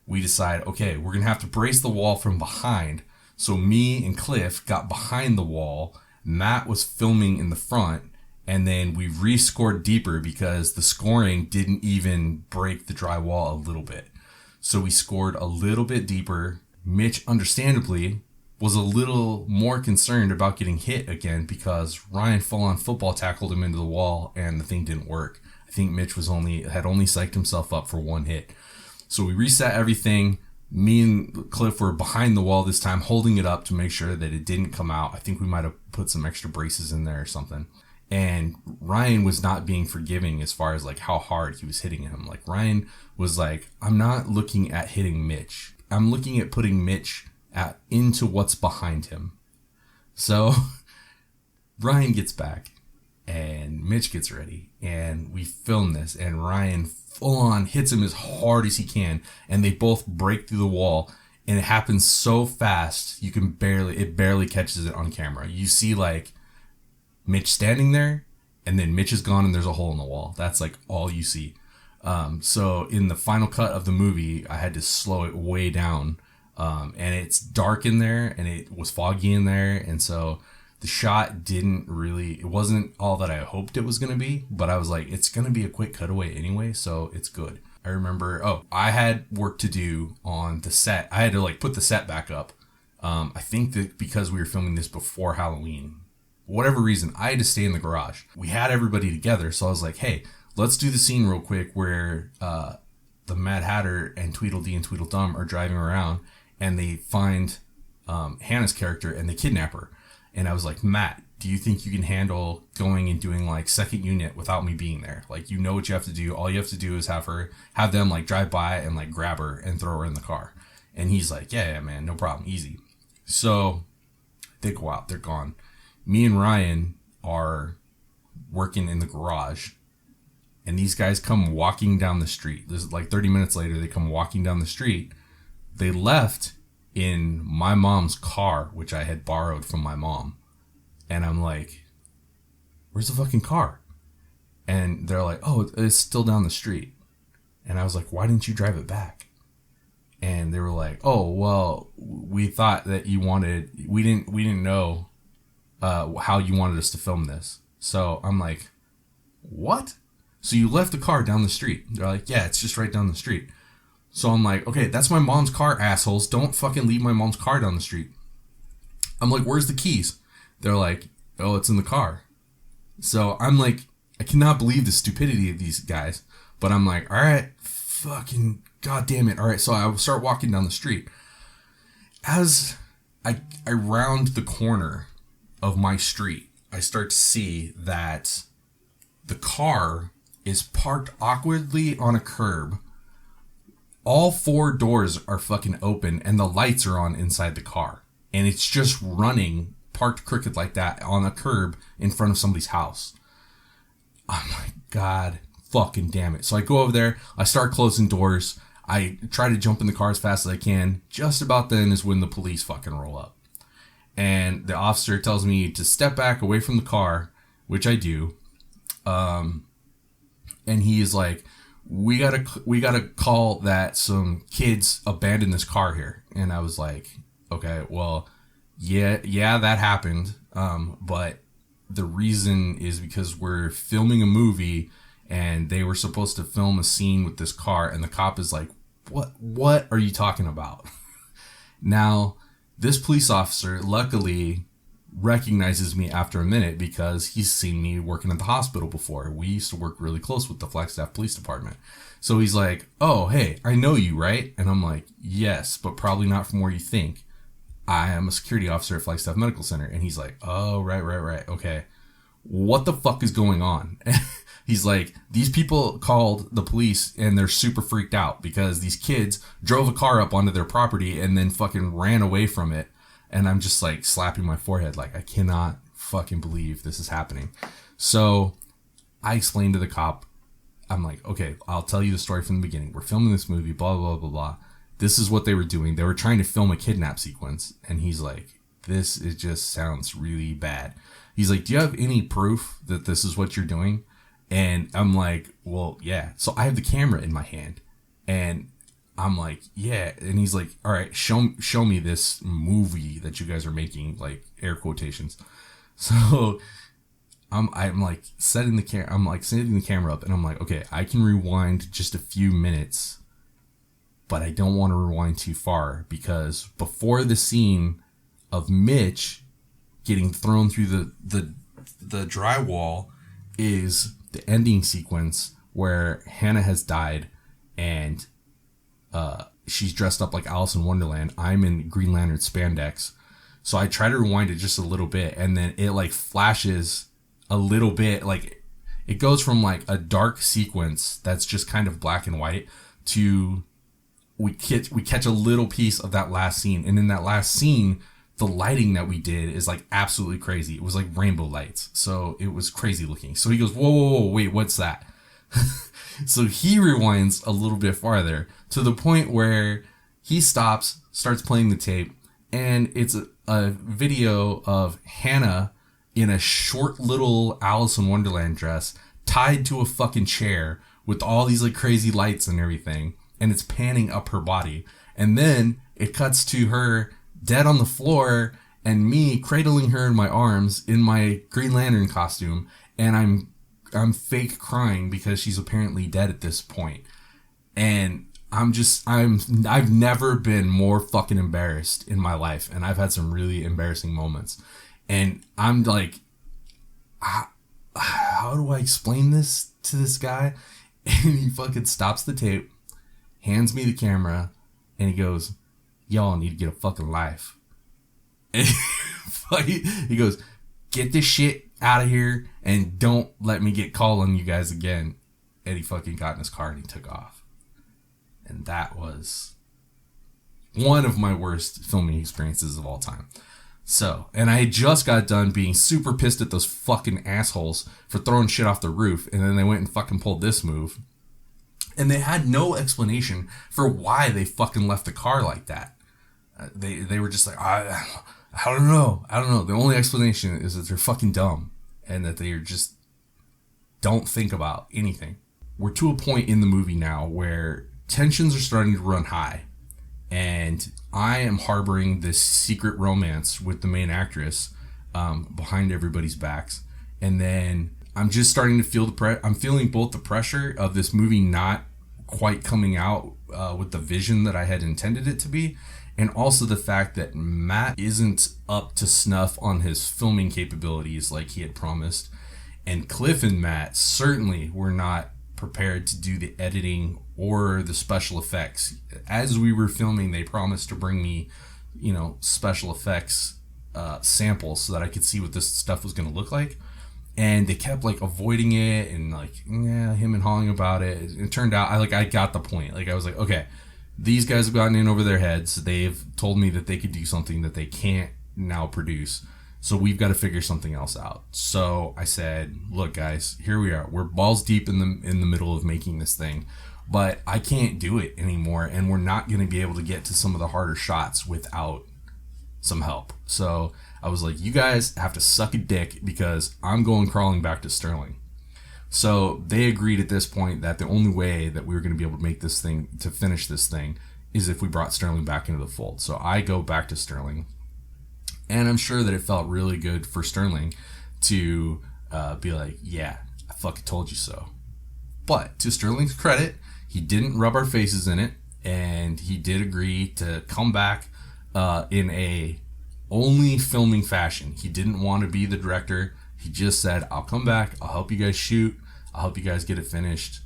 we decide, okay, we're going to have to brace the wall from behind. So me and Cliff got behind the wall. Matt was filming in the front, and then we rescored deeper because the scoring didn't even break the drywall a little bit. So we scored a little bit deeper. Mitch, understandably, was a little more concerned about getting hit again because Ryan full-on football tackled him into the wall and the thing didn't work. I think Mitch had only psyched himself up for 1 hit. So we reset everything. Me and Cliff were behind the wall this time, holding it up to make sure that it didn't come out. I think we might have put some extra braces in there or something. And Ryan was not being forgiving as far as like how hard he was hitting him. Like Ryan was like, I'm not looking at hitting Mitch. I'm looking at putting Mitch into what's behind him. So Ryan gets back and Mitch gets ready and we film this, and Ryan full on hits him as hard as he can, and they both break through the wall, and it happens so fast it barely catches it on camera. You see like Mitch standing there, and then Mitch is gone and there's a hole in the wall. That's like all you see. So in the final cut of the movie, I had to slow it way down. And it's dark in there and it was foggy in there. And so the shot it wasn't all that I hoped it was going to be, but I was like, it's going to be a quick cutaway anyway. So it's good. I remember, I had work to do on the set. I had to like put the set back up. I think that because we were filming this before Halloween, whatever reason, I had to stay in the garage. We had everybody together. So I was like, hey, let's do the scene real quick where the Mad Hatter and Tweedledee and Tweedledum are driving around and they find Hannah's character and they kidnap her. And I was like, Matt, do you think you can handle going and doing like second unit without me being there? Like, you know what you have to do. All you have to do is have them like drive by and like grab her and throw her in the car. And he's like, yeah, man, no problem. Easy. So they go out, they're gone. Me and Ryan are working in the garage. And these guys come walking down the street. This is like 30 minutes later, they come walking down the street. They left in my mom's car, which I had borrowed from my mom. And I'm like, where's the fucking car? And they're like, oh, it's still down the street. And I was like, why didn't you drive it back? And they were like, oh, well, we thought that we didn't know how you wanted us to film this. So I'm like, what? So you left the car down the street? They're like, yeah, it's just right down the street. So I'm like, okay, that's my mom's car, assholes. Don't fucking leave my mom's car down the street. I'm like, where's the keys? They're like, oh, it's in the car. So I'm like, I cannot believe the stupidity of these guys. But I'm like, all right, fucking goddamn it. All right, so I start walking down the street. As I round the corner of my street, I start to see that the car is parked awkwardly on a curb. All four doors are fucking open and the lights are on inside the car. And it's just running, parked crooked like that on a curb in front of somebody's house. I'm like, God fucking damn it. So I go over there, I start closing doors. I try to jump in the car as fast as I can. Just about then is when the police fucking roll up. And the officer tells me to step back away from the car, which I do. And he is like, we gotta call that some kids abandoned this car here. And I was like, okay, well, yeah, that happened. But the reason is because we're filming a movie and they were supposed to film a scene with this car. And the cop is like, what are you talking about? Now, this police officer luckily recognizes me after a minute because he's seen me working at the hospital before. We used to work really close with the Flagstaff Police Department. So he's like, oh, hey, I know you, right? And I'm like, yes, but probably not from where you think. I am a security officer at Flagstaff Medical Center. And he's like, oh, right. Okay. What the fuck is going on? He's like, these people called the police and they're super freaked out because these kids drove a car up onto their property and then fucking ran away from it. And I'm just like slapping my forehead like, I cannot fucking believe this is happening. So I explained to the cop, I'm like, okay, I'll tell you the story from the beginning. We're filming this movie, blah, blah, blah, blah. This is what they were doing. They were trying to film a kidnap sequence. And he's like, it just sounds really bad. He's like, do you have any proof that this is what you're doing? And I'm like, well, yeah. So I have the camera in my hand and I'm like, yeah. And he's like, all right, show me this movie that you guys are making, like air quotations. So I'm like setting the camera up and I'm like, okay, I can rewind just a few minutes, but I don't want to rewind too far because before the scene of Mitch getting thrown through the drywall is the ending sequence where Hannah has died and she's dressed up like Alice in Wonderland. I'm in Green Lantern spandex. So I try to rewind it just a little bit and then it like flashes a little bit. Like it goes from like a dark sequence that's just kind of black and white to we catch a little piece of that last scene. And in that last scene, the lighting that we did is like absolutely crazy. It was like rainbow lights. So it was crazy looking. So he goes, whoa, wait, what's that? So he rewinds a little bit farther to the point where he starts playing the tape, and it's a video of Hannah in a short little Alice in Wonderland dress tied to a fucking chair with all these like crazy lights and everything, and it's panning up her body. And then it cuts to her dead on the floor and me cradling her in my arms in my Green Lantern costume, and I'm fake crying because she's apparently dead at this point. And I've never been more fucking embarrassed in my life, and I've had some really embarrassing moments. And I'm like, how do I explain this to this guy? And he fucking stops the tape, hands me the camera, and he goes, y'all need to get a fucking life. And he goes, get this shit out of here and don't let me get called on you guys again. And he fucking got in his car and he took off. And that was one of my worst filming experiences of all time. So, and I just got done being super pissed at those fucking assholes for throwing shit off the roof, and then they went and fucking pulled this move. And they had no explanation for why they fucking left the car like that. They were just like, I don't know. The only explanation is that they're fucking dumb and that they just don't think about anything. We're to a point in the movie now where tensions are starting to run high, and I am harboring this secret romance with the main actress behind everybody's backs. And then I'm just starting to feel I'm feeling both the pressure of this movie not quite coming out with the vision that I had intended it to be, and also the fact that Matt isn't up to snuff on his filming capabilities like he had promised. And Cliff and Matt certainly were not prepared to do the editing or the special effects. As we were filming, they promised to bring me, special effects samples so that I could see what this stuff was going to look like. And they kept like avoiding it and like, him and hawing about it. It turned out I got the point. Like I was like, okay, these guys have gotten in over their heads. They've told me that they could do something that they can't now produce. So we've got to figure something else out. So I said, look guys, here we are. We're balls deep in the middle of making this thing, but I can't do it anymore. And we're not going to be able to get to some of the harder shots without some help. So I was like, you guys have to suck a dick because I'm going crawling back to Sterling. So they agreed at this point that the only way that we were going to be able to make this thing, to finish this thing, is if we brought Sterling back into the fold. So I go back to Sterling. And I'm sure that it felt really good for Sterling to be like, yeah, I fucking told you so. But to Sterling's credit, he didn't rub our faces in it. And he did agree to come back in a only filming fashion. He didn't want to be the director. He just said, I'll come back. I'll help you guys shoot. I'll help you guys get it finished.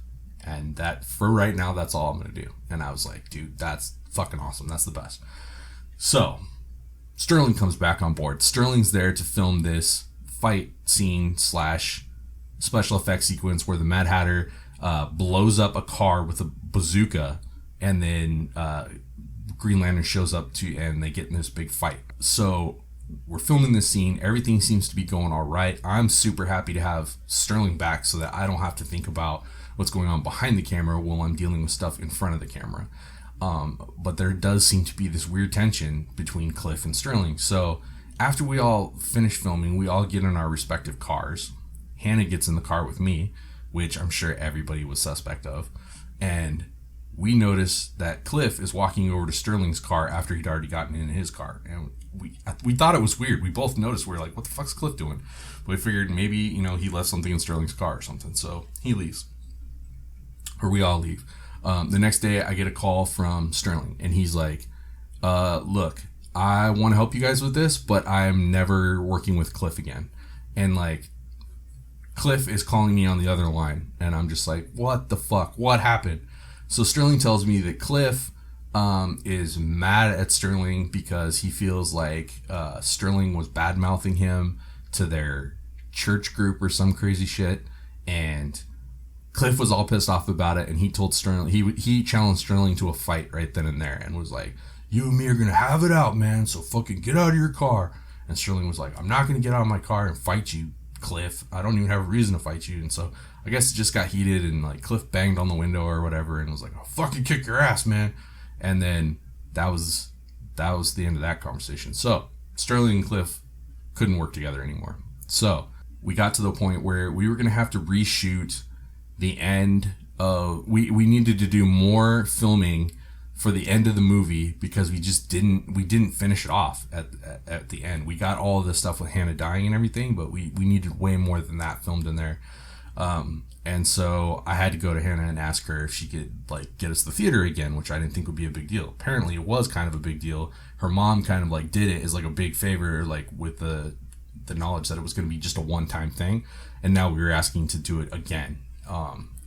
And that, for right now, that's all I'm going to do. And I was like, dude, that's fucking awesome. That's the best. So Sterling comes back on board. Sterling's there to film this fight scene / special effects sequence where the Mad Hatter blows up a car with a bazooka, and then Green Lantern shows up and they get in this big fight. So we're filming this scene. Everything seems to be going all right. I'm super happy to have Sterling back so that I don't have to think about what's going on behind the camera while I'm dealing with stuff in front of the camera. But there does seem to be this weird tension between Cliff and Sterling. So after we all finish filming, we all get in our respective cars. Hannah gets in the car with me, which I'm sure everybody was suspect of. And we notice that Cliff is walking over to Sterling's car after he'd already gotten in his car. And we thought it was weird. We both noticed. We were like, what the fuck's Cliff doing? But we figured maybe, he left something in Sterling's car or something. So he leaves. Or we all leave. The next day, I get a call from Sterling, and he's like, look, I want to help you guys with this, but I'm never working with Cliff again. And, like, Cliff is calling me on the other line, and I'm just like, what the fuck? What happened? So Sterling tells me that Cliff is mad at Sterling because he feels like Sterling was bad-mouthing him to their church group or some crazy shit, and Cliff was all pissed off about it, and he told Sterling, he challenged Sterling to a fight right then and there, and was like, you and me are gonna have it out, man, so fucking get out of your car. And Sterling was like, I'm not gonna get out of my car and fight you, Cliff. I don't even have a reason to fight you. And so I guess it just got heated, and like Cliff banged on the window or whatever and was like, I'll fucking kick your ass, man. And then that was the end of that conversation. So Sterling and Cliff couldn't work together anymore. So we got to the point where we were going to have to reshoot the end of, we needed to do more filming for the end of the movie because we didn't finish it off at the end. We got all of this stuff with Hannah dying and everything, but we needed way more than that filmed in there. And so I had to go to Hannah and ask her if she could like get us the theater again, which I didn't think would be a big deal. Apparently it was kind of a big deal. Her mom kind of like did it as like a big favor, like with the knowledge that it was going to be just a one-time thing. And now we were asking to do it again.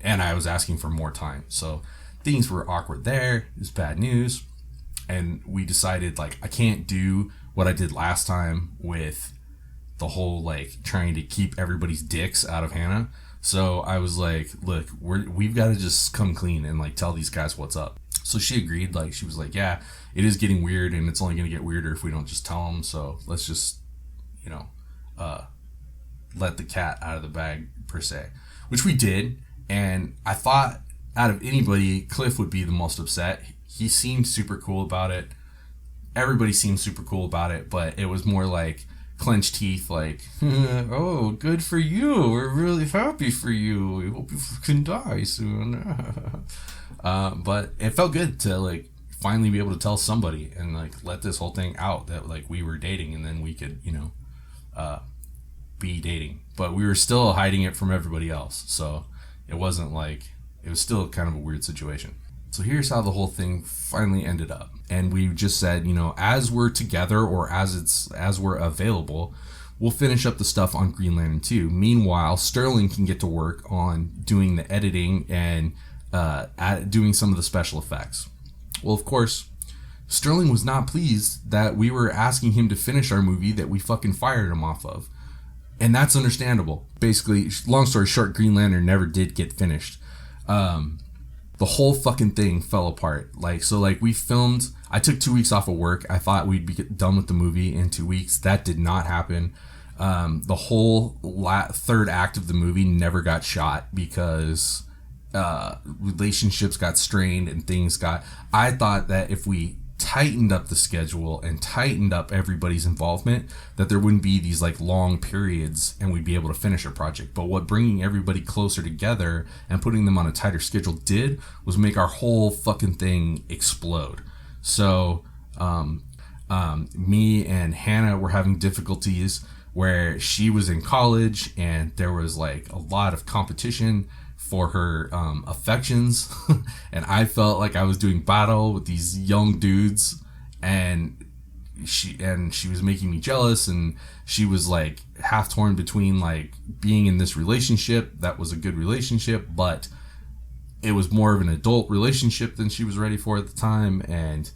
And I was asking for more time. So things were awkward there. It was bad news. And we decided, like, I can't do what I did last time with the whole, like, trying to keep everybody's dicks out of Hannah. So I was like, look, we've got to just come clean and, like, tell these guys what's up. So she agreed. Like, she was like, yeah, it is getting weird, and it's only going to get weirder if we don't just tell them. So let's just, let the cat out of the bag, per se. Which we did. And I thought, out of anybody, Cliff would be the most upset. He seemed super cool about it. Everybody seemed super cool about it, but it was more like clenched teeth, like, oh, good for you. We're really happy for you. We hope you can die soon. But it felt good to, like, finally be able to tell somebody and, like, let this whole thing out that, like, we were dating and then we could, be dating. But we were still hiding it from everybody else. So it wasn't like, it was still kind of a weird situation. So here's how the whole thing finally ended up. And we just said, as we're together or as we're available, we'll finish up the stuff on Green Lantern 2. Meanwhile, Sterling can get to work on doing the editing and doing some of the special effects. Well, of course, Sterling was not pleased that we were asking him to finish our movie that we fucking fired him off of. And that's understandable. Basically, long story short, Green Lantern never did get finished. The whole fucking thing fell apart. We filmed, I took 2 weeks off of work. I thought we'd be done with the movie in 2 weeks. That did not happen. The whole third act of the movie never got shot because relationships got strained and I thought that if we tightened up the schedule and tightened up everybody's involvement, that there wouldn't be these like long periods and we'd be able to finish our project. But what bringing everybody closer together and putting them on a tighter schedule did was make our whole fucking thing explode. So me and Hannah were having difficulties where she was in college and there was like a lot of competition for her affections and I felt like I was doing battle with these young dudes and she was making me jealous, and she was like half torn between like being in this relationship that was a good relationship, but it was more of an adult relationship than she was ready for at the time. And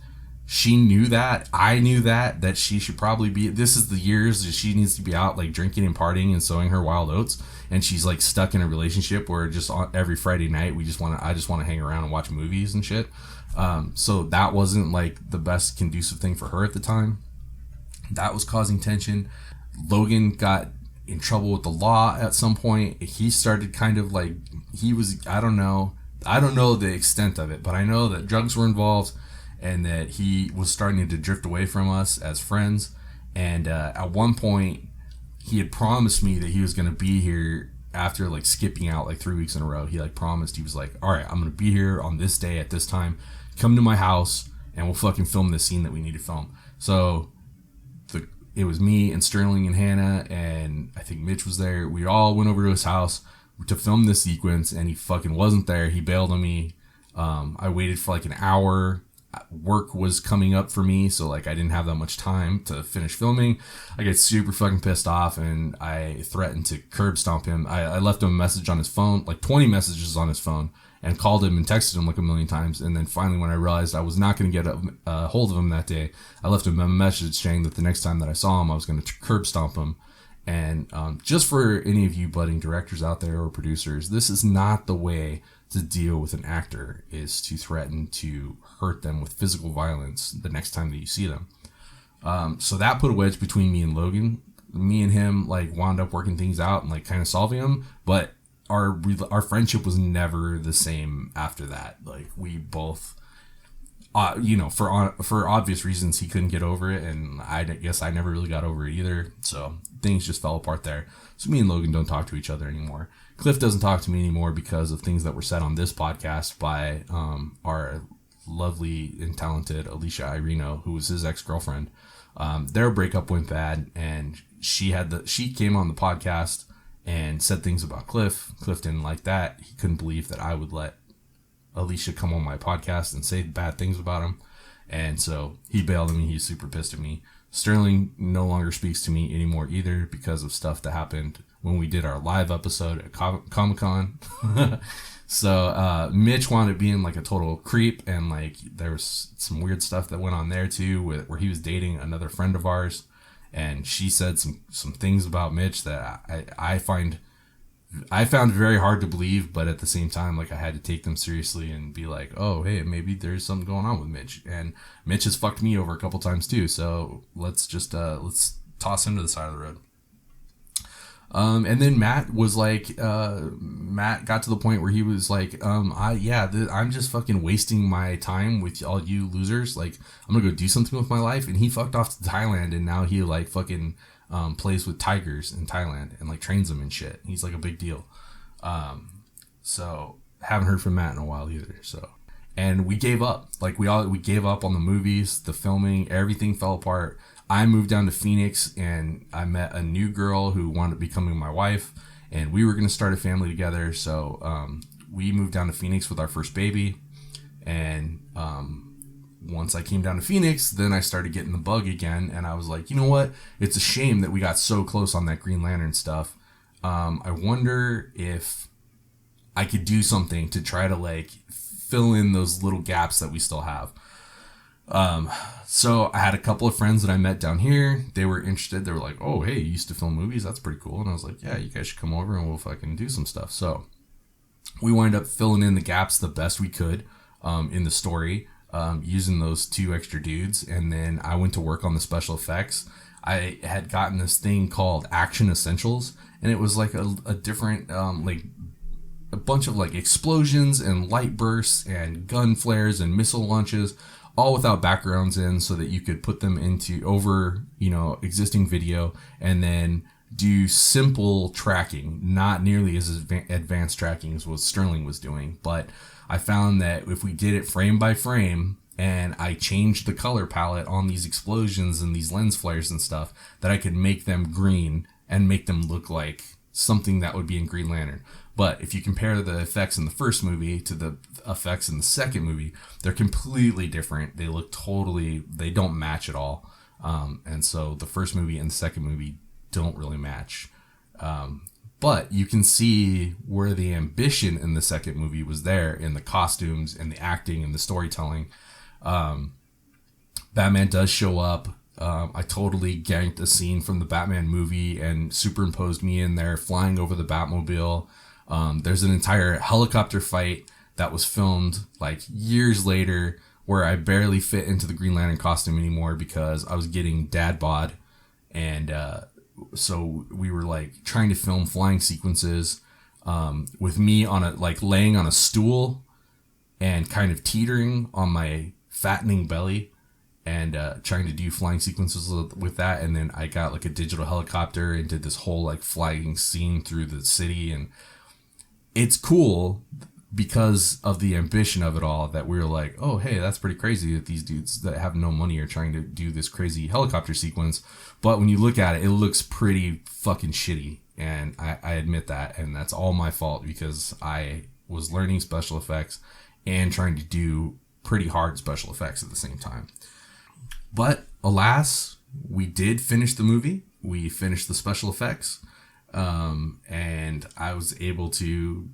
she knew that, I knew that she should probably be, this is the years that she needs to be out like drinking and partying and sowing her wild oats, and she's like stuck in a relationship where just every Friday night I just want to hang around and watch movies and shit. So that wasn't like the best conducive thing for her at the time. That was causing tension. Logan got in trouble with the law at some point. He started kind of like, I don't know the extent of it, but I know that drugs were involved and that he was starting to drift away from us as friends. And at one point, he had promised me that he was going to be here after like skipping out like 3 weeks in a row. He like promised, he was like, all right, I'm going to be here on this day at this time. Come to my house and we'll fucking film this scene that we need to film. So it was me and Sterling and Hannah, and I think Mitch was there. We all went over to his house to film this sequence, and he fucking wasn't there. He bailed on me. I waited for like an hour. Work was coming up for me, so like I didn't have that much time to finish filming. I get super fucking pissed off, and I threatened to curb stomp him. I left him a message on his phone, like 20 messages on his phone, and called him and texted him like a million times. And then finally, when I realized I was not going to get a hold of him that day, I left him a message saying that the next time that I saw him, I was going to curb stomp him. And just for any of you budding directors out there or producers, this is not the way to deal with an actor, is to threaten to hurt them with physical violence the next time that you see them. So that put a wedge between me and Logan. Me and him like wound up working things out and like kind of solving them, but our friendship was never the same after that. Like we both, for obvious reasons, he couldn't get over it, and I guess I never really got over it either. So things just fell apart there. So me and Logan don't talk to each other anymore. Cliff doesn't talk to me anymore because of things that were said on this podcast by our lovely and talented Alicia Irino, who was his ex-girlfriend. Their breakup went bad, and she came on the podcast and said things about Cliff. Cliff didn't like that. He couldn't believe that I would let Alicia come on my podcast and say bad things about him. And so he bailed on me. He's super pissed at me. Sterling no longer speaks to me anymore either because of stuff that happened when we did our live episode at Comic-Con. So Mitch wound up being like a total creep, and like there was some weird stuff that went on there too, where he was dating another friend of ours, and she said some things about Mitch that I found very hard to believe, but at the same time, like I had to take them seriously and be like, oh, hey, maybe there's something going on with Mitch. And Mitch has fucked me over a couple times too. So let's toss him to the side of the road. And then Matt was like, Matt got to the point where he was like, I'm just fucking wasting my time with all you losers. Like, I'm gonna go do something with my life. And he fucked off to Thailand, and now he like fucking plays with tigers in Thailand and like trains them and shit. He's like a big deal. So haven't heard from Matt in a while either. So, and we gave up. Like we gave up on the movies, the filming, everything fell apart. I moved down to Phoenix, and I met a new girl who wound up becoming my wife, and we were going to start a family together. So we moved down to Phoenix with our first baby, and once I came down to Phoenix, then I started getting the bug again, and I was like, you know what? It's a shame that we got so close on that Green Lantern stuff. I wonder if I could do something to try to like fill in those little gaps that we still have. So I had a couple of friends that I met down here. They were interested. They were like, oh, hey, you used to film movies? That's pretty cool. And I was like, yeah, you guys should come over and we'll fucking do some stuff. So we wind up filling in the gaps the best we could, in the story, using those 2 extra dudes. And then I went to work on the special effects. I had gotten this thing called Action Essentials, and it was like a different, like a bunch of like explosions and light bursts and gun flares and missile launches, all without backgrounds in, so that you could put them over, existing video, and then do simple tracking, not nearly as advanced tracking as what Sterling was doing. But I found that if we did it frame by frame, and I changed the color palette on these explosions and these lens flares and stuff, that I could make them green and make them look like something that would be in Green Lantern. But if you compare the effects in the first movie to the effects in the second movie, they're completely different. They don't match at all. And so the first movie and the second movie don't really match. But you can see where the ambition in the second movie was there in the costumes and the acting and the storytelling. Batman does show up. I totally ganked a scene from the Batman movie and superimposed me in there flying over the Batmobile. There's an entire helicopter fight that was filmed like years later where I barely fit into the Green Lantern costume anymore because I was getting dad bod. And so we were like trying to film flying sequences with me on laying on a stool and kind of teetering on my fattening belly, and trying to do flying sequences with that. And then I got like a digital helicopter and did this whole like flying scene through the city. And it's cool because of the ambition of it all, that we were like, oh, hey, that's pretty crazy that these dudes that have no money are trying to do this crazy helicopter sequence. But when you look at it, it looks pretty fucking shitty. And I admit that. And that's all my fault because I was learning special effects and trying to do pretty hard special effects at the same time. But alas, we did finish the movie. We finished the special effects. And I was able to,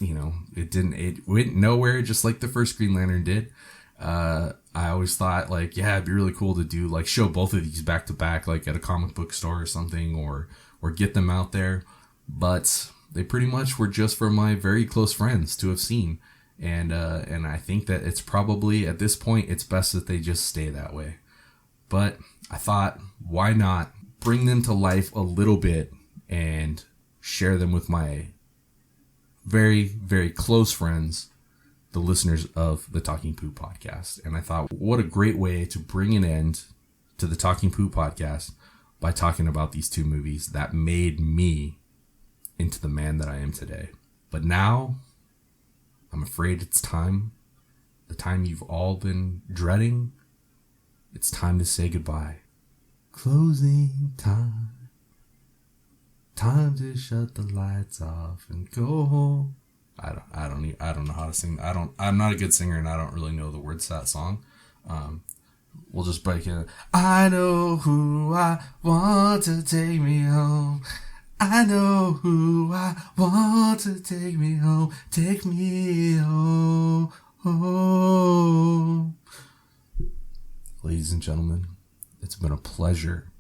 it went nowhere, just like the first Green Lantern did. I always thought like, yeah, it'd be really cool to do like show both of these back to back, like at a comic book store or something, or get them out there. But they pretty much were just for my very close friends to have seen. And I think that it's probably at this point, it's best that they just stay that way. But I thought, why not bring them to life a little bit and share them with my very, very close friends the listeners of the Talking Poop podcast. And I thought, what a great way to bring an end to the Talking Poop podcast by talking about these two movies that made me into the man that I am today. But now, I'm afraid it's time. The time you've all been dreading. It's time to say goodbye. Closing time. Time to shut the lights off and go home. I don't know how to sing. I'm not a good singer and I don't really know the words to that song. We'll just break it. I know who I want to take me home. I know who I want to take me home. Take me home. Ladies and gentlemen, it's been a pleasure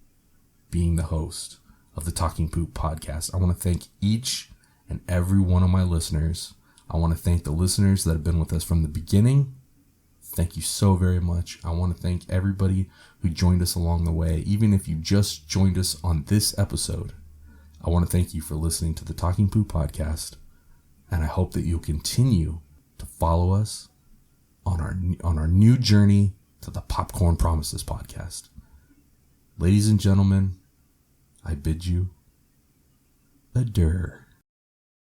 being the host of the Talking Poop podcast. I want to thank each and every one of my listeners. I want to thank the listeners that have been with us from the beginning. Thank you so very much. I want to thank everybody who joined us along the way. Even if you just joined us on this episode, I want to thank you for listening to the Talking Poop podcast. And I hope that you'll continue to follow us on our new journey to the Popcorn Promises podcast. Ladies and gentlemen, I bid you adieu.